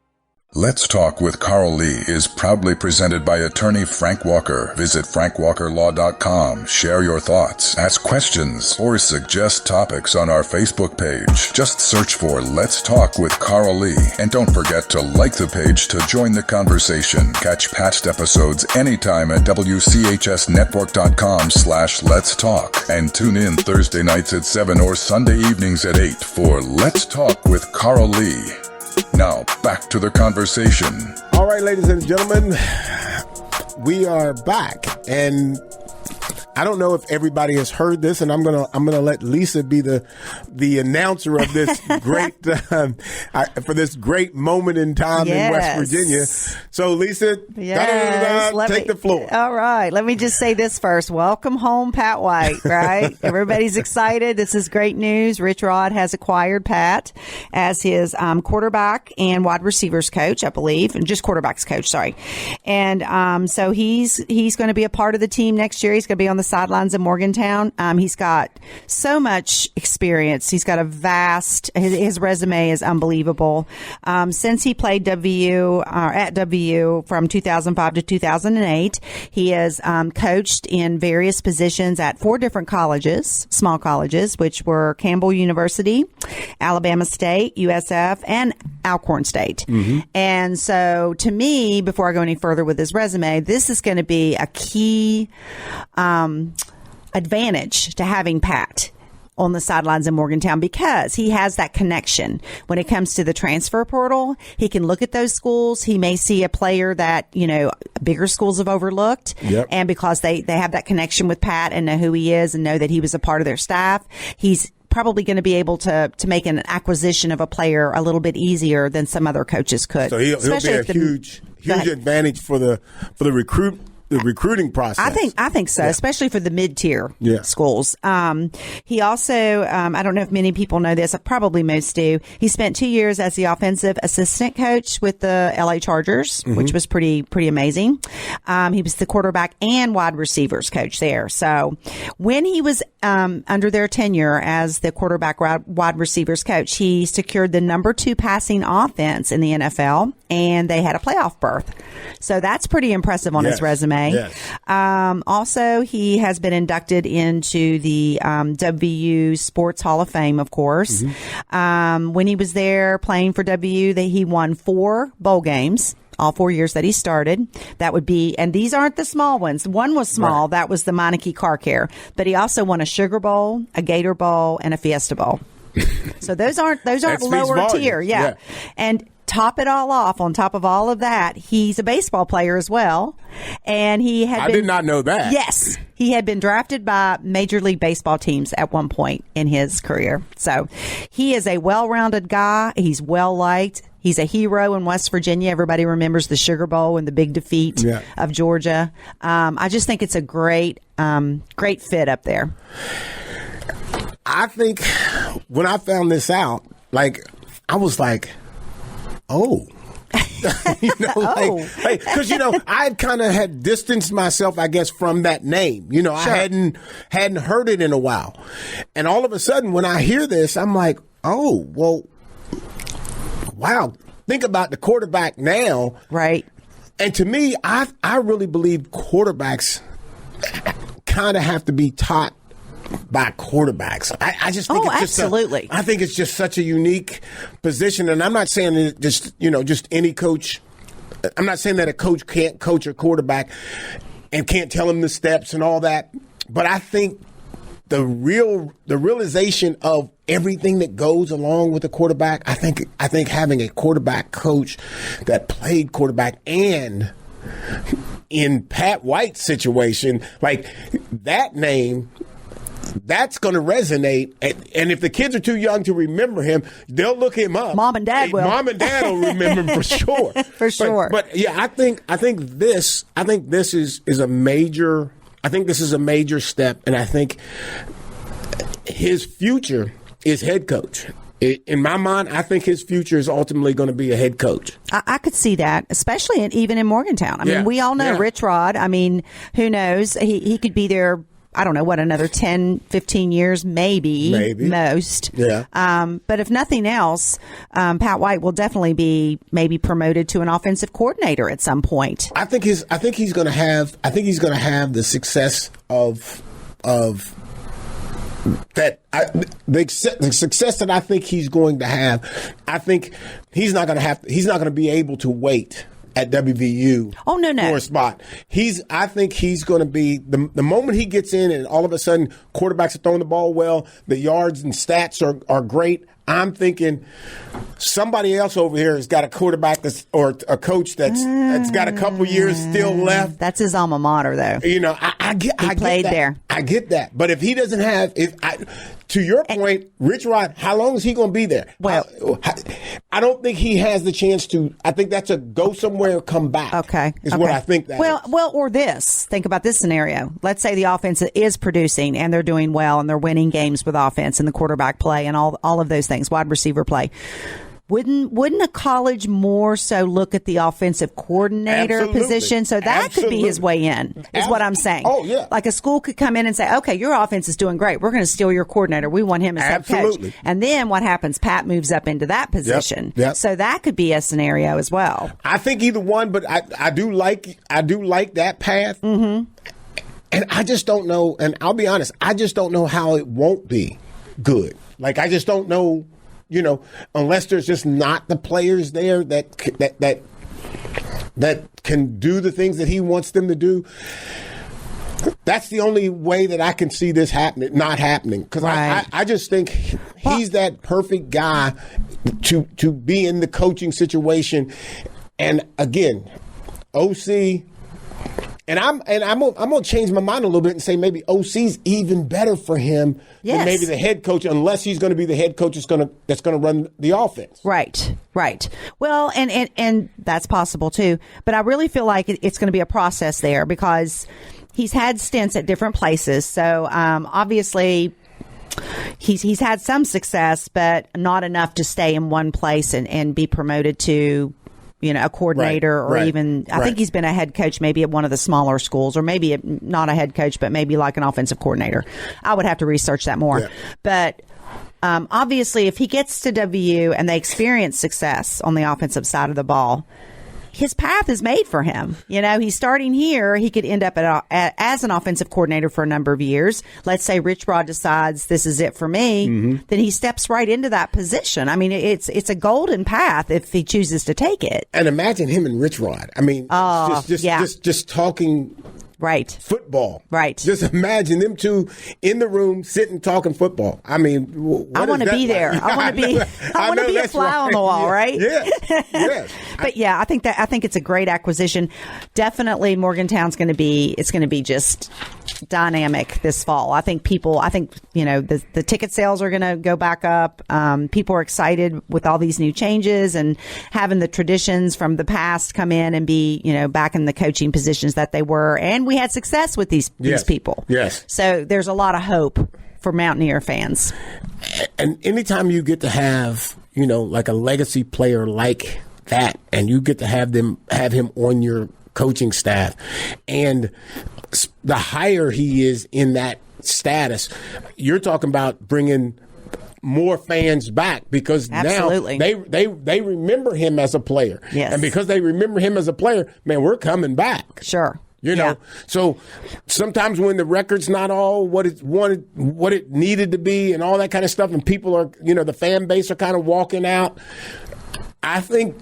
Speaker 4: Let's Talk with Carl Lee is proudly presented by attorney Frank Walker. Visit frankwalkerlaw.com. Share your thoughts, ask questions, or suggest topics on our Facebook page. Just search for Let's Talk with Carl Lee. And don't forget to like the page to join the conversation. Catch past episodes anytime at WCHSnetwork.com/Let's Talk. And tune in Thursday nights at 7 or Sunday evenings at 8 for Let's Talk with Carl Lee. Now, back to the conversation.
Speaker 8: All right, ladies and gentlemen, we are back. And I don't know if everybody has heard this, and I'm gonna let Lisa be the announcer of this great for this great moment in time in West Virginia. So, Lisa, take the floor.
Speaker 7: All right, let me just say this first. Welcome home, Pat White. Right, everybody's excited. This is great news. Rich Rod has acquired Pat as his quarterback and wide receivers coach, I believe, and just quarterbacks coach. Sorry, and so he's going to be a part of the team next year. He's going to be on the sidelines in Morgantown. He's got so much experience. He's got his resume is unbelievable. Since he played at WU from 2005 to 2008, he has coached in various positions at 4 different colleges, small colleges, which were Campbell University, Alabama State, USF, and Alcorn State. Mm-hmm. And so to me, before I go any further with his resume, this is going to be a key advantage to having Pat on the sidelines in Morgantown because he has that connection. When it comes to the transfer portal, he can look at those schools. He may see a player that, bigger schools have overlooked. Yep. And because they have that connection with Pat and know who he is and know that he was a part of their staff, he's probably going to be able to make an acquisition of a player a little bit easier than some other coaches could.
Speaker 8: So he'll be a huge advantage for the recruiting process.
Speaker 7: I think so, especially for the mid-tier schools. He also, I don't know if many people know this, probably most do. He spent 2 years as the offensive assistant coach with the LA Chargers, which was pretty amazing. He was the quarterback and wide receivers coach there. So when he was under their tenure as the quarterback wide receivers coach, he secured the number 2 passing offense in the NFL, and they had a playoff berth. So that's pretty impressive on his resume.
Speaker 8: Yes.
Speaker 7: Also, he has been inducted into the WVU Sports Hall of Fame, of course. When he was there playing for WU, he won 4 bowl games. All 4 years that he started. That would be, and these aren't the small ones. One was small. Right. That was the Meineke Car Care. But he also won a Sugar Bowl, a Gator Bowl, and a Fiesta Bowl. So those aren't lower tier. Yeah. And top it all off, on top of all of that, he's a baseball player as well. And I
Speaker 8: did not know that.
Speaker 7: Yes. He had been drafted by Major League Baseball teams at one point in his career. So he is a well-rounded guy. He's well-liked. He's a hero in West Virginia. Everybody remembers the Sugar Bowl and the big defeat of Georgia. I just think it's a great fit up there.
Speaker 8: I think when I found this out, I was like, oh. Because I kind of had distanced myself, I guess, from that name. Sure. I hadn't heard it in a while, and all of a sudden, when I hear this, I'm like, oh, well, wow. Think about the quarterback now,
Speaker 7: right?
Speaker 8: And to me, I really believe quarterbacks kind of have to be taught by quarterbacks. I just think
Speaker 7: absolutely.
Speaker 8: I think it's just such a unique position, and I'm not saying that just any coach. I'm not saying that a coach can't coach a quarterback and can't tell him the steps and all that, but I think the realization of everything that goes along with a quarterback, I think having a quarterback coach that played quarterback, and in Pat White's situation, that name, that's going to resonate. And if the kids are too young to remember him, they'll look him up.
Speaker 7: Mom and Dad will.
Speaker 8: Mom and Dad will remember him for sure.
Speaker 7: For sure.
Speaker 8: But yeah, I think this is a major. I think this is a major step, and I think his future is head coach. In my mind, I think his future is ultimately going to be a head coach.
Speaker 7: I could see that, especially even in Morgantown. I mean, we all know Rich Rod. I mean, who knows? He could be there, I don't know, another 10, 15 years, maybe. Most.
Speaker 8: Yeah.
Speaker 7: But if nothing else, Pat White will definitely be maybe promoted to an offensive coordinator at some point.
Speaker 8: I think he's going to have the success of that. The success that I think he's going to have. I think he's not going to be able to wait at WVU for a spot. I think he's going to be the moment he gets in, and all of a sudden quarterbacks are throwing the ball well, the yards and stats are great. I'm thinking somebody else over here has got a quarterback or a coach that's got a couple years still left.
Speaker 7: That's his alma mater, though.
Speaker 8: I get
Speaker 7: played
Speaker 8: that.
Speaker 7: there.
Speaker 8: I get that. But if he doesn't have, to your point, Rich Rod, how long is he going to be there?
Speaker 7: Well,
Speaker 8: I don't think he has the chance to. I think that's a go somewhere, come back.
Speaker 7: Okay.
Speaker 8: Is what I think that is.
Speaker 7: Well, or this. Think about this scenario. Let's say the offense is producing and they're doing well and they're winning games with offense and the quarterback play and all of those things, wide receiver play. Wouldn't a college more so look at the offensive coordinator position? So that could be his way in, is what I'm saying.
Speaker 8: Oh, yeah.
Speaker 7: Like a school could come in and say, okay, your offense is doing great. We're going to steal your coordinator. We want him as head coach. And then what happens? Pat moves up into that position.
Speaker 8: Yep.
Speaker 7: So that could be a scenario as well.
Speaker 8: I think either one, but I do like that path.
Speaker 7: Mm-hmm.
Speaker 8: And I just don't know, and I'll be honest, I just don't know how it won't be good. I just don't know. Unless there's just not the players there that can do the things that he wants them to do. That's the only way that I can see this not happening. Because I just think he's that perfect guy to be in the coaching situation. And again, OC And I'm gonna change my mind a little bit and say maybe OC's even better for him than maybe the head coach, unless he's going to be the head coach that's going to run the offense.
Speaker 7: Right. Well, and that's possible too. But I really feel like it's going to be a process there because he's had stints at different places. So obviously he's had some success, but not enough to stay in one place and be promoted to, a coordinator or even, I think he's been a head coach maybe at one of the smaller schools, or maybe not a head coach, but maybe like an offensive coordinator. I would have to research that more. Yeah. But obviously, if he gets to WU and they experience success on the offensive side of the ball, his path is made for him. He's starting here. He could end up as an offensive coordinator for a number of years. Let's say Rich Rod decides this is it for me. Mm-hmm. Then he steps right into that position. I mean, it's a golden path if he chooses to take it.
Speaker 8: And imagine him and Rich Rod. I mean, just talking.
Speaker 7: Right.
Speaker 8: Football.
Speaker 7: Right.
Speaker 8: Just imagine them two in the room sitting talking football. I mean,
Speaker 7: I want to be there. I want to be. I want to be a fly on the wall, right?
Speaker 8: Yeah. Yes.
Speaker 7: But yeah, I think it's a great acquisition. Definitely, Morgantown's going to be. It's going to be just dynamic this fall. I think the ticket sales are going to go back up. People are excited with all these new changes and having the traditions from the past come in and be back in the coaching positions that they were. And we had success with these people.
Speaker 8: Yes.
Speaker 7: So there's a lot of hope for Mountaineer fans.
Speaker 8: And anytime you get to have, like a legacy player like that, and you get to have him on your coaching staff, and the higher he is in that status, you're talking about bringing more fans back because
Speaker 7: Absolutely.
Speaker 8: Now they remember him as a player.
Speaker 7: Yes.
Speaker 8: And because they remember him as a player, man, we're coming back.
Speaker 7: Sure.
Speaker 8: So sometimes when the record's not all what it needed to be and all that kind of stuff, and people are, the fan base are kind of walking out, I think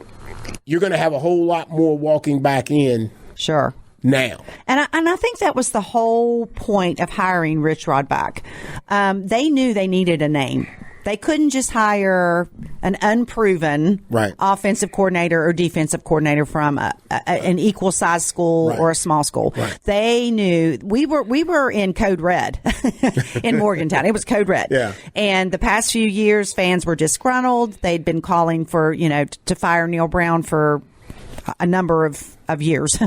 Speaker 8: you're going to have a whole lot more walking back in.
Speaker 7: Sure.
Speaker 8: Now.
Speaker 7: And I think that was the whole point of hiring Rich Rod back. They knew they needed a name. They couldn't just hire an unproven offensive coordinator or defensive coordinator from an equal size school or a small school.
Speaker 8: Right.
Speaker 7: They knew we were in Code Red in Morgantown. It was Code Red.
Speaker 8: Yeah.
Speaker 7: And the past few years, fans were disgruntled. They'd been calling for, to fire Neil Brown for a number of years.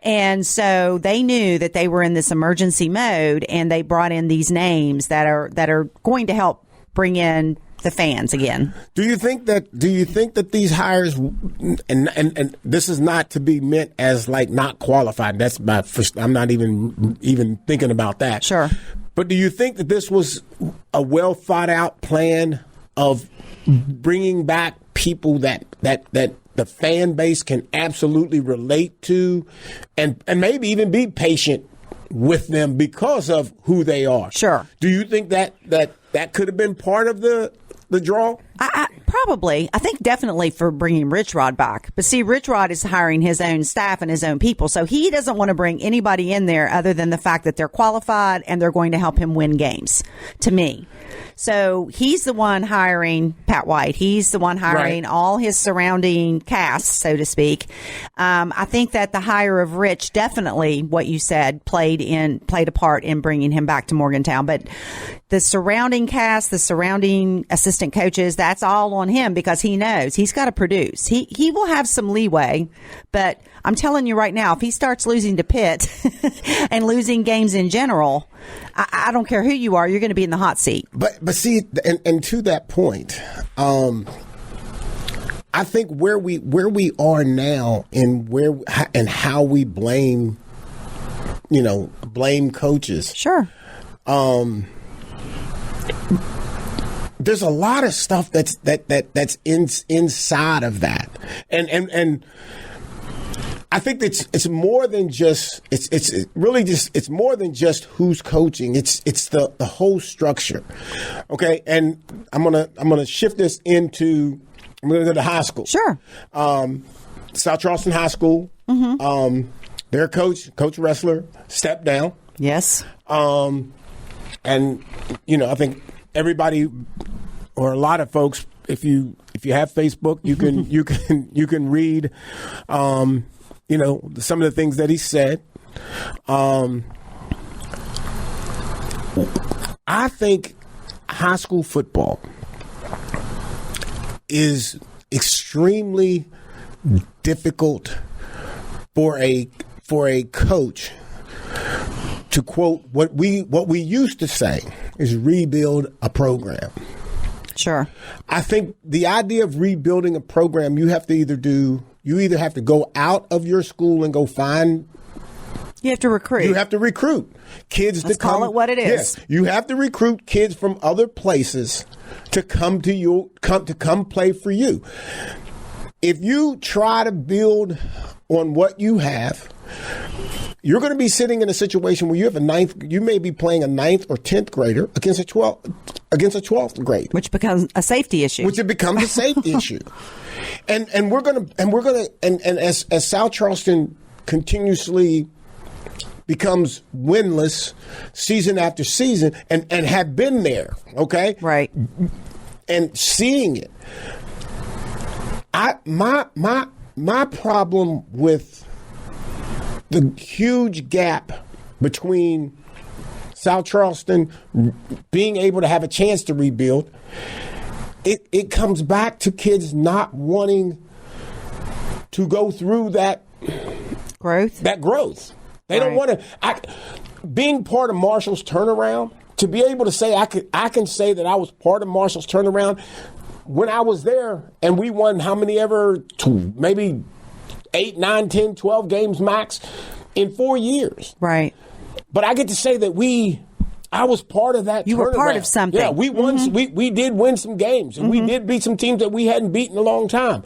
Speaker 7: And so they knew that they were in this emergency mode, and they brought in these names that are going to help bring in the fans again.
Speaker 8: Do you think that these hires, and this is not to be meant as like not qualified. That's I'm not even thinking about that.
Speaker 7: Sure.
Speaker 8: But do you think that this was a well thought out plan of bringing back people that the fan base can absolutely relate to, and maybe even be patient with them because of who they are?
Speaker 7: Sure.
Speaker 8: Do you think that could have been part of the draw?
Speaker 7: Probably. I think definitely for bringing Rich Rod back. But see, Rich Rod is hiring his own staff and his own people. So he doesn't want to bring anybody in there other than the fact that they're qualified and they're going to help him win games, to me. So he's the one hiring Pat White. He's the one hiring all his surrounding cast, so to speak. I think that the hire of Rich, definitely what you said, played a part in bringing him back to Morgantown. But the surrounding cast, the surrounding assistant coaches, that's all on him because he knows he's got to produce. He will have some leeway, but I'm telling you right now, if he starts losing to Pitt and losing games in general, I don't care who you are, you're going to be in the hot seat.
Speaker 8: But see, and to that point, I think where we are now and how we blame coaches.
Speaker 7: Sure.
Speaker 8: There's a lot of stuff that's inside of that, and I think it's more than just it's more than just who's coaching. It's the whole structure. Okay, and I'm gonna shift this into I'm gonna go to high school.
Speaker 7: Sure.
Speaker 8: South Charleston High School. Mm-hmm. Their coach Wrestler, stepped down.
Speaker 7: Yes.
Speaker 8: And I think everybody or a lot of folks, if you have Facebook, you can read some of the things that he said. I think high school football is extremely difficult for a coach to quote what we used to say is rebuild a program.
Speaker 7: Sure.
Speaker 8: I think the idea of rebuilding a program, you either have to go out of your school and go find.
Speaker 7: You have to recruit.
Speaker 8: You have to recruit kids
Speaker 7: Let's
Speaker 8: to come.
Speaker 7: call it what it is.
Speaker 8: Yes, you have to recruit kids from other places to come to you, come play for you. If you try to build on what you have, you're going to be sitting in a situation where you may be playing a 9th or 10th grader against a 12th grade,
Speaker 7: which becomes a safety issue.
Speaker 8: Which it becomes a safety issue. And as South Charleston continuously becomes winless season after season and have been there, okay?
Speaker 7: Right.
Speaker 8: And seeing it. My problem with the huge gap between South Charleston being able to have a chance to rebuild, it comes back to kids not wanting to go through that
Speaker 7: growth.
Speaker 8: They don't want to. Being part of Marshall's turnaround, to be able to say I can say that I was part of Marshall's turnaround when I was there and we won how many ever, maybe 8, 9, 10, 12 games max in 4 years.
Speaker 7: Right.
Speaker 8: But I get to say that I was part of that.
Speaker 7: You were part of something.
Speaker 8: Yeah, we won. Mm-hmm. We did win some games, and we did beat some teams that we hadn't beaten in a long time.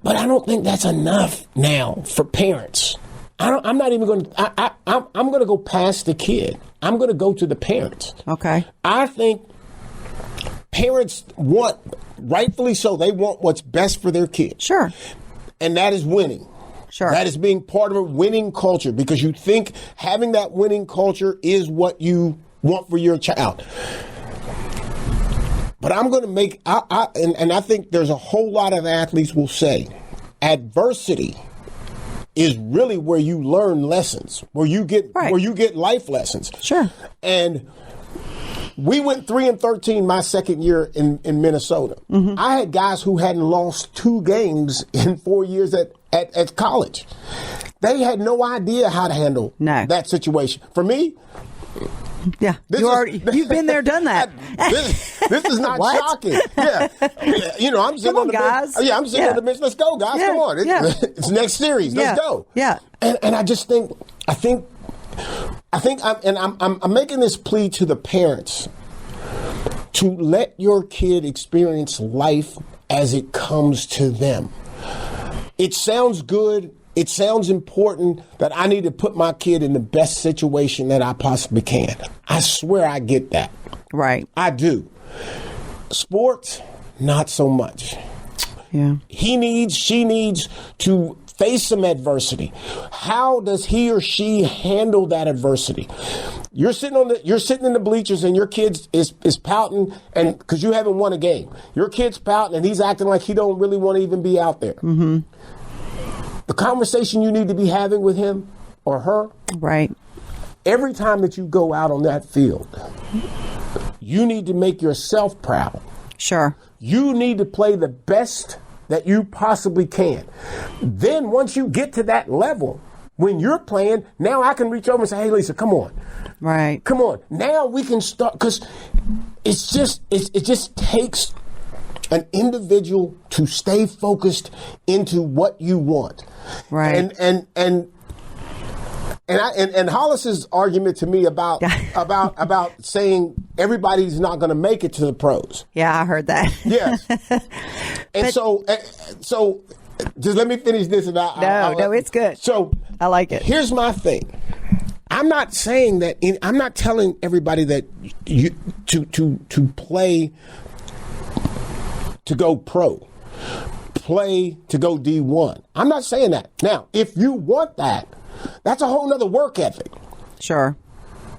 Speaker 8: But I don't think that's enough now for parents. I'm not even going to. I'm going to go past the kid. I'm going to go to the parents.
Speaker 7: Okay.
Speaker 8: I think parents want, rightfully so, they want what's best for their kids.
Speaker 7: Sure.
Speaker 8: And that is winning.
Speaker 7: Sure.
Speaker 8: That is being part of a winning culture because you think having that winning culture is what you want for your child. But I'm going to make, and I think there's a whole lot of athletes will say, adversity is really where you learn lessons, where you get life lessons.
Speaker 7: Sure.
Speaker 8: And we went 3-13 my second year in Minnesota. Mm-hmm. I had guys who hadn't lost 2 games in 4 years at college. They had no idea how to handle that situation. For me,
Speaker 7: yeah, you've been there, done that.
Speaker 8: This is not shocking. Yeah, I'm sitting on the bench. Yeah, I'm sitting on the bench. Let's go, guys. Come on. It's next series. Let's go.
Speaker 7: Yeah.
Speaker 8: And I just think I'm making this plea to the parents to let your kid experience life as it comes to them. It sounds good. It sounds important that I need to put my kid in the best situation that I possibly can. I swear I get that.
Speaker 7: Right.
Speaker 8: I do. Sports, not so much.
Speaker 7: Yeah. she
Speaker 8: needs to face some adversity. How does he or she handle that adversity? You're sitting in the bleachers and your kid is pouting and because you haven't won a game. Your kid's pouting and he's acting like he don't really want to even be out there. Mm-hmm. The conversation you need to be having with him or her.
Speaker 7: Right.
Speaker 8: Every time that you go out on that field, you need to make yourself proud.
Speaker 7: Sure.
Speaker 8: You need to play the best that you possibly can. Then once you get to that level, when you're playing, now I can reach over and say, hey, Lisa, come on.
Speaker 7: Right.
Speaker 8: Come on. Now we can start, because it just takes an individual to stay focused into what you want.
Speaker 7: Right.
Speaker 8: And Hollis's argument to me about saying everybody's not going to make it to the pros.
Speaker 7: Yeah, I heard that.
Speaker 8: Yes. So just let me finish this.
Speaker 7: No, it's good.
Speaker 8: So
Speaker 7: I like it.
Speaker 8: Here's my thing. I'm not saying that. I'm not telling everybody that you to play to go pro, play to go D1. I'm not saying that. Now, if you want that, that's a whole nother work ethic.
Speaker 7: Sure.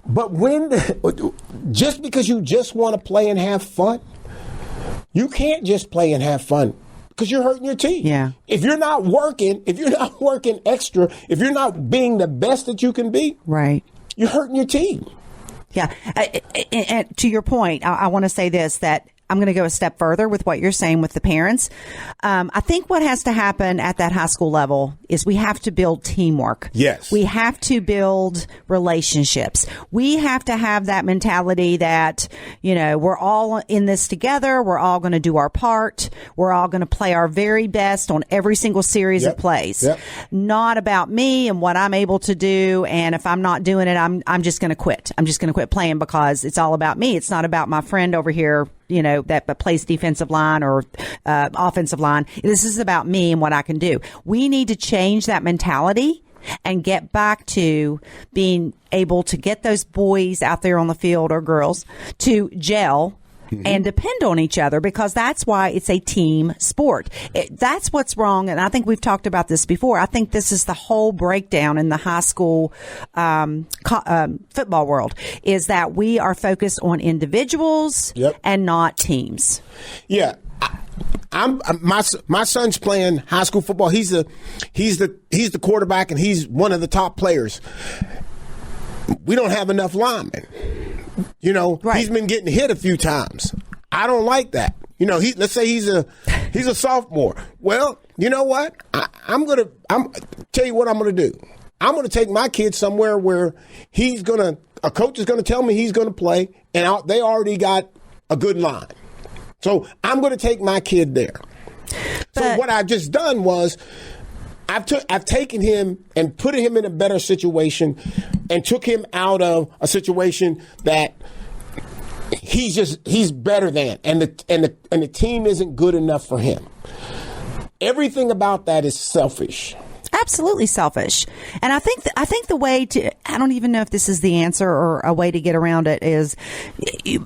Speaker 8: But just because you just want to play and have fun, you can't just play and have fun because you're hurting your team.
Speaker 7: Yeah.
Speaker 8: If you're not working extra, if you're not being the best that you can be,
Speaker 7: right,
Speaker 8: you're hurting your team.
Speaker 7: Yeah. And to your point, I want to say this, that I'm going to go a step further with what you're saying with the parents. I think what has to happen at that high school level is we have to build teamwork.
Speaker 8: Yes.
Speaker 7: We have to build relationships. We have to have that mentality that, we're all in this together. We're all going to do our part. We're all going to play our very best on every single series of plays.
Speaker 8: Yep.
Speaker 7: Not about me and what I'm able to do. And if I'm not doing it, I'm just going to quit. I'm just going to quit playing because it's all about me. It's not about my friend over here, that plays defensive line or offensive line. This is about me and what I can do. We need to change that mentality and get back to being able to get those boys out there on the field, or girls, to gel and depend on each other, because that's why it's a team sport. That's what's wrong. And I think we've talked about this before. I think this is the whole breakdown in the high school football world, is that we are focused on individuals and not teams.
Speaker 8: Yeah. My son's playing high school football. He's the quarterback, and he's one of the top players. We don't have enough linemen. He's been getting hit a few times. I don't like that. Let's say he's a sophomore. Well, you know what? I'm tell you what I'm gonna do. I'm gonna take my kid somewhere where a coach is gonna tell me he's gonna play, and they already got a good line. So I'm gonna take my kid there. So what I've just done was, I've taken him and put him in a better situation, and took him out of a situation that he's better than, and the team isn't good enough for him. Everything about that is selfish.
Speaker 7: Absolutely selfish. And I think the way to, I don't even know if this is the answer or a way to get around it, is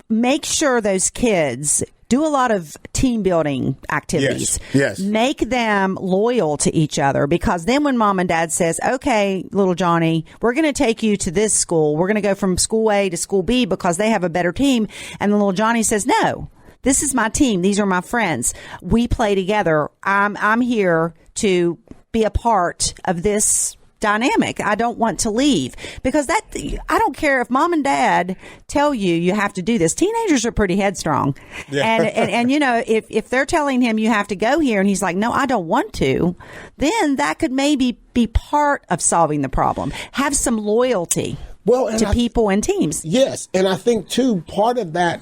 Speaker 7: make sure those kids do a lot of team building activities.
Speaker 8: Yes.
Speaker 7: Make them loyal to each other, because then when mom and dad says, okay, little Johnny, we're going to take you to this school. We're going to go from school A to school B because they have a better team. And the little Johnny says, no, this is my team. These are my friends. We play together. I'm here to be a part of this dynamic. I don't want to leave, because I don't care if mom and dad tell you have to do this. Teenagers are pretty headstrong. Yeah. And if they're telling him you have to go here and he's like, no, I don't want to, then that could maybe be part of solving the problem. Have some loyalty to people and teams.
Speaker 8: Yes. And I think too, part of that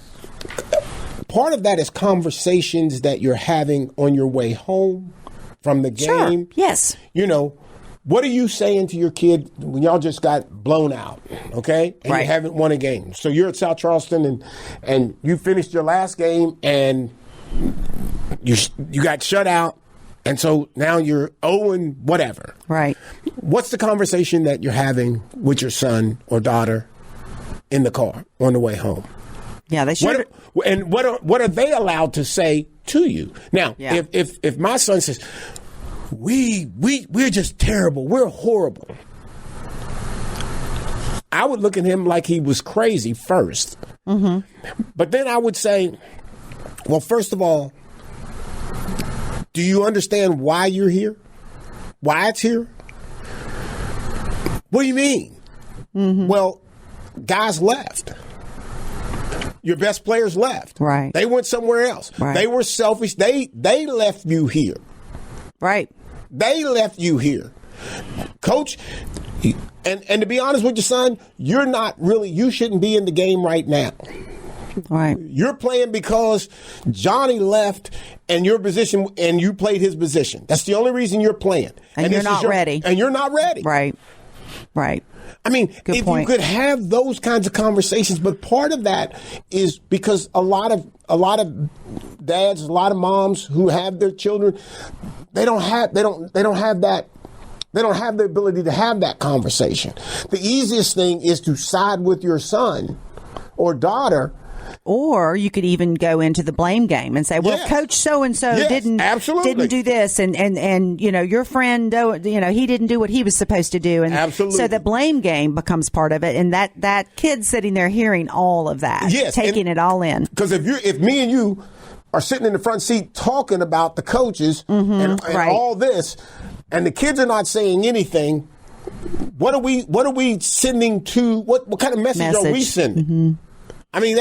Speaker 8: is conversations that you're having on your way home from the game.
Speaker 7: Sure. Yes.
Speaker 8: What are you saying to your kid when y'all just got blown out, okay? And you haven't won a game. So you're at South Charleston, and you finished your last game, and you got shut out, and so now you're 0 whatever.
Speaker 7: Right.
Speaker 8: What's the conversation that you're having with your son or daughter in the car on the way home?
Speaker 7: Yeah, they should.
Speaker 8: What are they allowed to say to you? Now, if my son says, we're just terrible, we're horrible, I would look at him like he was crazy first. Mm-hmm. But then I would say, well, first of all, do you understand why you're here? Why it's here? What do you mean? Mm-hmm. Well, guys left. Your best players left.
Speaker 7: Right.
Speaker 8: They went somewhere else.
Speaker 7: Right.
Speaker 8: They were selfish. They left you here.
Speaker 7: Right.
Speaker 8: They left you here. Coach, and to be honest with your son, you shouldn't be in the game right now.
Speaker 7: Right.
Speaker 8: You're playing because Johnny left and your position, and you played his position. That's the only reason you're playing.
Speaker 7: And you're not ready.
Speaker 8: And you're not ready.
Speaker 7: Right. Right.
Speaker 8: I mean, if you could have those kinds of conversations, but part of that is because a lot of dads, a lot of moms who have their children, they don't have the ability to have that conversation. The easiest thing is to side with your son or daughter.
Speaker 7: Or you could even go into the blame game and say, well, Coach so-and-so didn't do this. And your friend, he didn't do what he was supposed to do. And
Speaker 8: absolutely.
Speaker 7: So the blame game becomes part of it. And that kid sitting there hearing all of that, taking it all in.
Speaker 8: Because if me and you are sitting in the front seat talking about the coaches and all this, and the kids are not saying anything. What are we sending to? What kind of message are we sending?
Speaker 7: Mm-hmm.
Speaker 8: I mean,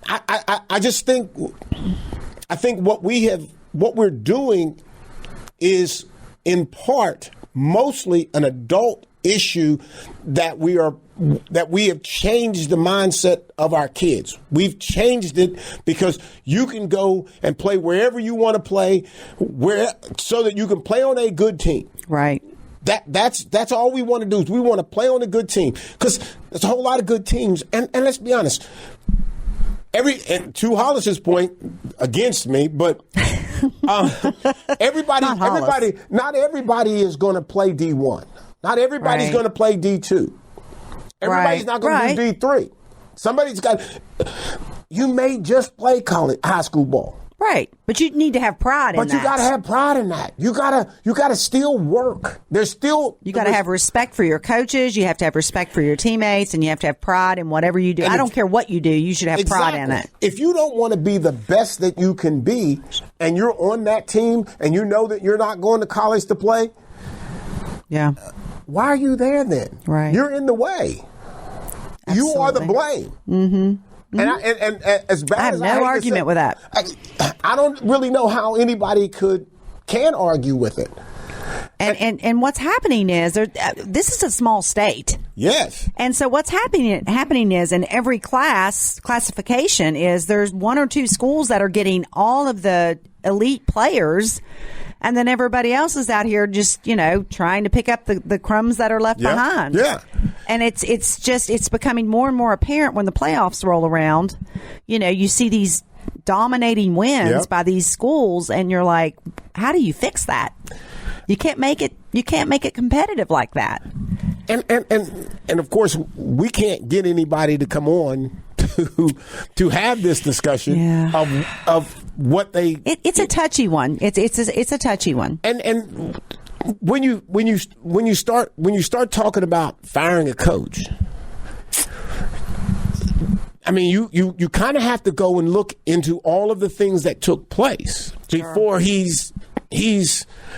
Speaker 8: I just think what we're doing is in part mostly an adult issue that we have changed the mindset of our kids. We've changed it because you can go and play wherever you want to play, so that you can play on a good team.
Speaker 7: Right.
Speaker 8: That's all we want to do is we want to play on a good team, because there's a whole lot of good teams. And let's be honest, and to Hollis's point against me, but not everybody is going to play D1. Not everybody's going to play D2. Everybody's not going to do D3. Somebody's got. You may just play high school ball.
Speaker 7: Right, but you need to have pride in that.
Speaker 8: But you got to have pride in that. You got to still work. You
Speaker 7: got to have respect for your coaches. You have to have respect for your teammates, and you have to have pride in whatever you do. I don't care what you do. You should have pride in it.
Speaker 8: If you don't want to be the best that you can be, and you're on that team, and you know that you're not going to college to play, why are you there then?
Speaker 7: Right,
Speaker 8: you're in the way. Absolutely. You are the blame.
Speaker 7: Mm-hmm.
Speaker 8: And as bad
Speaker 7: I have
Speaker 8: as
Speaker 7: no argument with that.
Speaker 8: I don't really know how anybody can argue with it.
Speaker 7: And what's happening is this is a small state.
Speaker 8: Yes.
Speaker 7: And so what's happening is in every classification is there's one or two schools that are getting all of the elite players, and then everybody else is out here just, trying to pick up the crumbs that are left behind.
Speaker 8: Yeah.
Speaker 7: And it's becoming more and more apparent when the playoffs roll around. You see these dominating wins by these schools, and you're like, how do you fix that? You can't make it competitive like that.
Speaker 8: And of course, we can't get anybody to come on to have this discussion of what they.
Speaker 7: It's a touchy one. It's a touchy one.
Speaker 8: And when you start talking about firing a coach, I mean, you kind of have to go and look into all of the things that took place before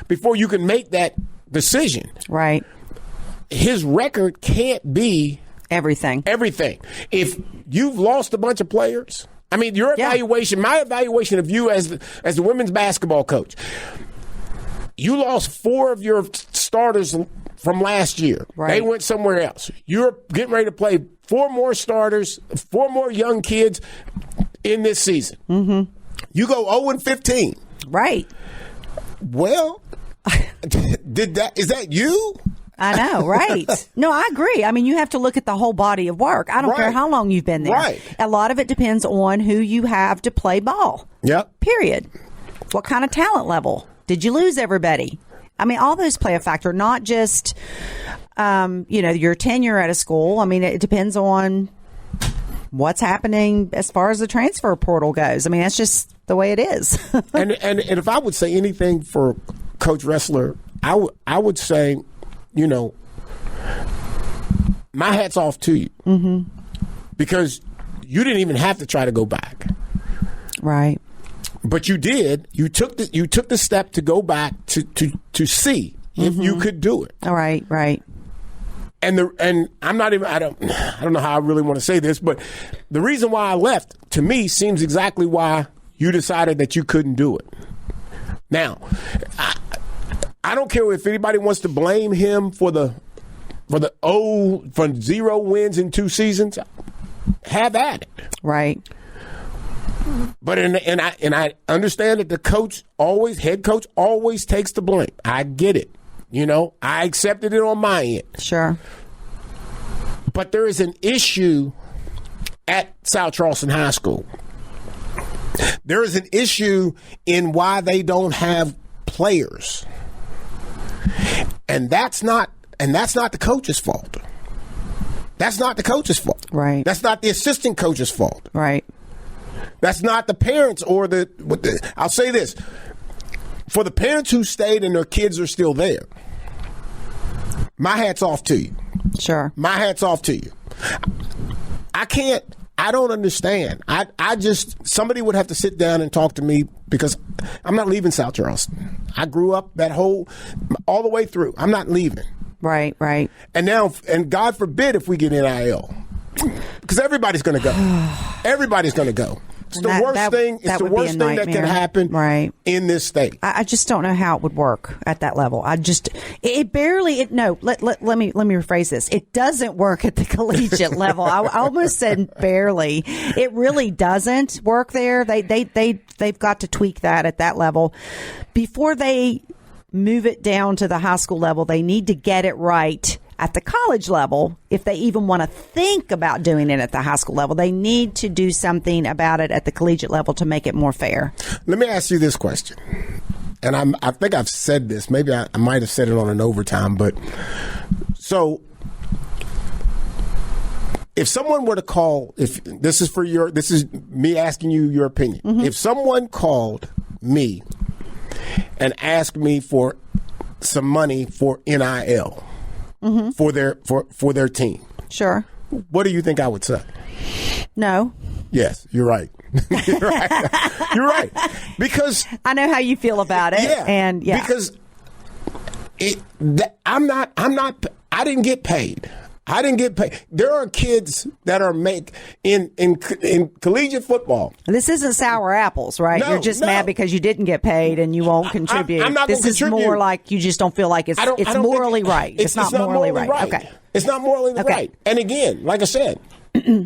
Speaker 8: before you can make that decision.
Speaker 7: Right.
Speaker 8: His record can't be
Speaker 7: everything.
Speaker 8: If you've lost a bunch of players, I mean, your evaluation, my evaluation of you as the women's basketball coach, you lost 4 of your starters from last year.
Speaker 7: Right.
Speaker 8: They went somewhere else. You're getting ready to play 4 more starters, 4 more young kids in this season.
Speaker 7: Mm-hmm.
Speaker 8: You go 0-15.
Speaker 7: Right.
Speaker 8: Well, is that you?
Speaker 7: I know, right? No, I agree. I mean, you have to look at the whole body of work. I don't care how long you've been there.
Speaker 8: Right.
Speaker 7: A lot of it depends on who you have to play ball.
Speaker 8: Yep.
Speaker 7: Period. What kind of talent level? Did you lose everybody? I mean, all those play a factor, not just, your tenure at a school. I mean, it depends on what's happening as far as the transfer portal goes. I mean, that's just the way it is.
Speaker 8: and if I would say anything for Coach Ressler, I would say, my hat's off to you.
Speaker 7: Mm-hmm.
Speaker 8: Because you didn't even have to try to go back.
Speaker 7: Right.
Speaker 8: But you did. You took the step to go back to see if you could do it.
Speaker 7: All right, right.
Speaker 8: And I'm not even. I don't know how I really want to say this, but the reason why I left, to me, seems exactly why you decided that you couldn't do it. Now, I don't care if anybody wants to blame him for 0 wins in 2 seasons. Have at it.
Speaker 7: Right.
Speaker 8: But and I understand that the head coach always takes the blame. I get it. I accepted it on my end.
Speaker 7: Sure.
Speaker 8: But there is an issue at South Charleston High School. There is an issue in why they don't have players. And that's not the coach's fault. That's not the coach's fault.
Speaker 7: Right.
Speaker 8: That's not the assistant coach's fault.
Speaker 7: Right.
Speaker 8: That's not the parents or I'll say this. For the parents who stayed and their kids are still there, my hat's off to you.
Speaker 7: Sure.
Speaker 8: My hat's off to you. I I don't understand. I just, somebody would have to sit down and talk to me because I'm not leaving South Charleston. I grew up all the way through. I'm not leaving.
Speaker 7: Right.
Speaker 8: And now, and God forbid if we get NIL. Because everybody's going to go. Everybody's going to go. It's the worst thing. It's the worst thing that can happen in this state.
Speaker 7: I just don't know how it would work at that level. Let me rephrase this. It doesn't work at the collegiate level. I almost said barely. It really doesn't work there. They've got to tweak that at that level before they move it down to the high school level. They need to get it right at the college level. If they even want to think about doing it at the high school level, they need to do something about it at the collegiate level to make it more fair.
Speaker 8: Let me ask you this question. And I think I've said this. Maybe I might have said it on an overtime. But so if someone were to call, this is me asking you your opinion. Mm-hmm. If someone called me and asked me for some money for NIL, mm-hmm. for their team.
Speaker 7: Sure.
Speaker 8: What do you think I would say?
Speaker 7: No.
Speaker 8: Yes, you're right. You're right. You're right. Because
Speaker 7: I know how you feel about it.
Speaker 8: Yeah.
Speaker 7: And yeah.
Speaker 8: Because I didn't get paid. I didn't get paid. There are kids that are in collegiate football.
Speaker 7: This isn't sour apples, right? You're just mad because you didn't get paid and you won't contribute.
Speaker 8: I'm not
Speaker 7: this is
Speaker 8: contribute.
Speaker 7: More like you just don't feel like it's morally right. It's not morally right. Okay.
Speaker 8: It's not morally right. And again, like I said,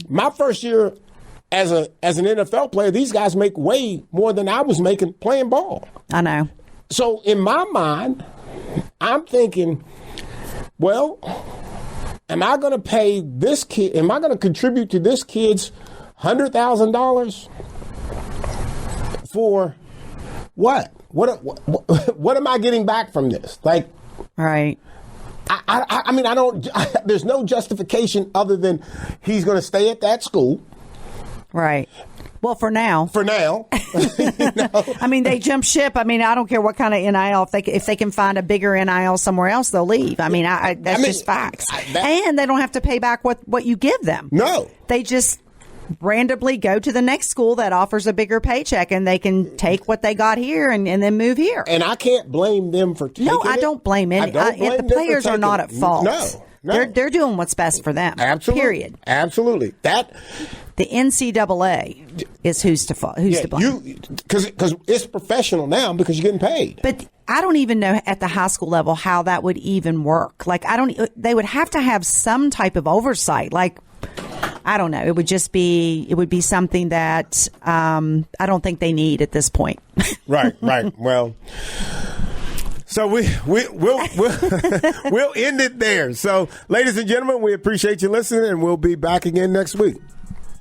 Speaker 8: my first year as an NFL player, these guys make way more than I was making playing ball.
Speaker 7: I know.
Speaker 8: So in my mind, I'm thinking, well, am I going to pay this kid? Am I going to contribute to this kid's $100,000 for what? What am I getting back from this? Like,
Speaker 7: right.
Speaker 8: I mean, there's no justification other than he's going to stay at that school.
Speaker 7: Right. Well, for now.
Speaker 8: For now.
Speaker 7: I mean, they jump ship. I mean, I don't care what kind of NIL. If they can find a bigger NIL somewhere else, they'll leave. I mean, that's just facts. And they don't have to pay back what you give them.
Speaker 8: No.
Speaker 7: They just randomly go to the next school that offers a bigger paycheck, and they can take what they got here and then move here.
Speaker 8: And I can't blame them for taking it.
Speaker 7: No, I don't blame any. The players are not at fault.
Speaker 8: No.
Speaker 7: They're doing what's best for them.
Speaker 8: Absolutely.
Speaker 7: Period.
Speaker 8: Absolutely.
Speaker 7: The NCAA is who's to blame.
Speaker 8: Because it's professional now because you're getting paid.
Speaker 7: But I don't even know at the high school level how that would even work. Like, they would have to have some type of oversight. Like, I don't know. It would be something that I don't think they need at this point.
Speaker 8: Right. Well, so we'll end it there. So, ladies and gentlemen, we appreciate you listening, and we'll be back again next week.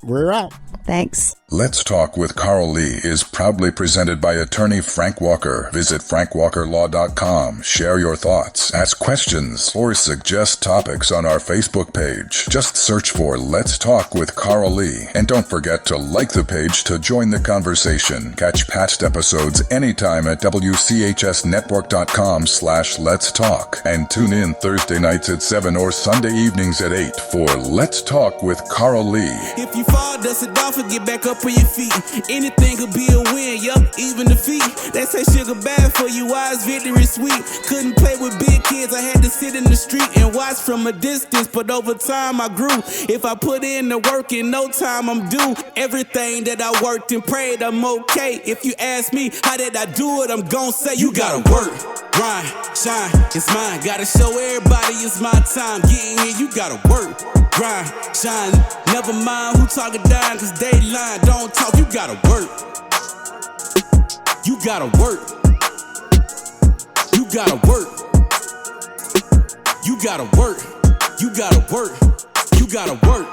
Speaker 8: We're out.
Speaker 7: Thanks.
Speaker 4: Let's Talk with Carl Lee is proudly presented by attorney Frank Walker. Visit frankwalkerlaw.com. Share your thoughts, ask questions, or suggest topics on our Facebook page. Just search for Let's Talk with Carl Lee. And don't forget to like the page to join the conversation. Catch past episodes anytime at WCHSnetwork.com/Let's Talk. And tune in Thursday nights at 7 or Sunday evenings at 8 for Let's Talk with Carl Lee.
Speaker 3: If you fall, dust it off and get back up on your feet. Anything could be a win, yup, even defeat. They say sugar bad for you, why is victory sweet? Couldn't play with big kids, I had to sit in the street and watch from a distance, but over time I grew. If I put in the work, in no time I'm due. Everything that I worked and prayed, I'm okay. If you ask me, how did I do it, I'm gon' say, you gotta work, grind, shine, it's mine. Gotta show everybody it's my time. Getting here, you gotta work, grind, shine. Never mind who talking down, cause they lying. Don't talk, you gotta work. You gotta work. You gotta work. You gotta work. You gotta work. You gotta work.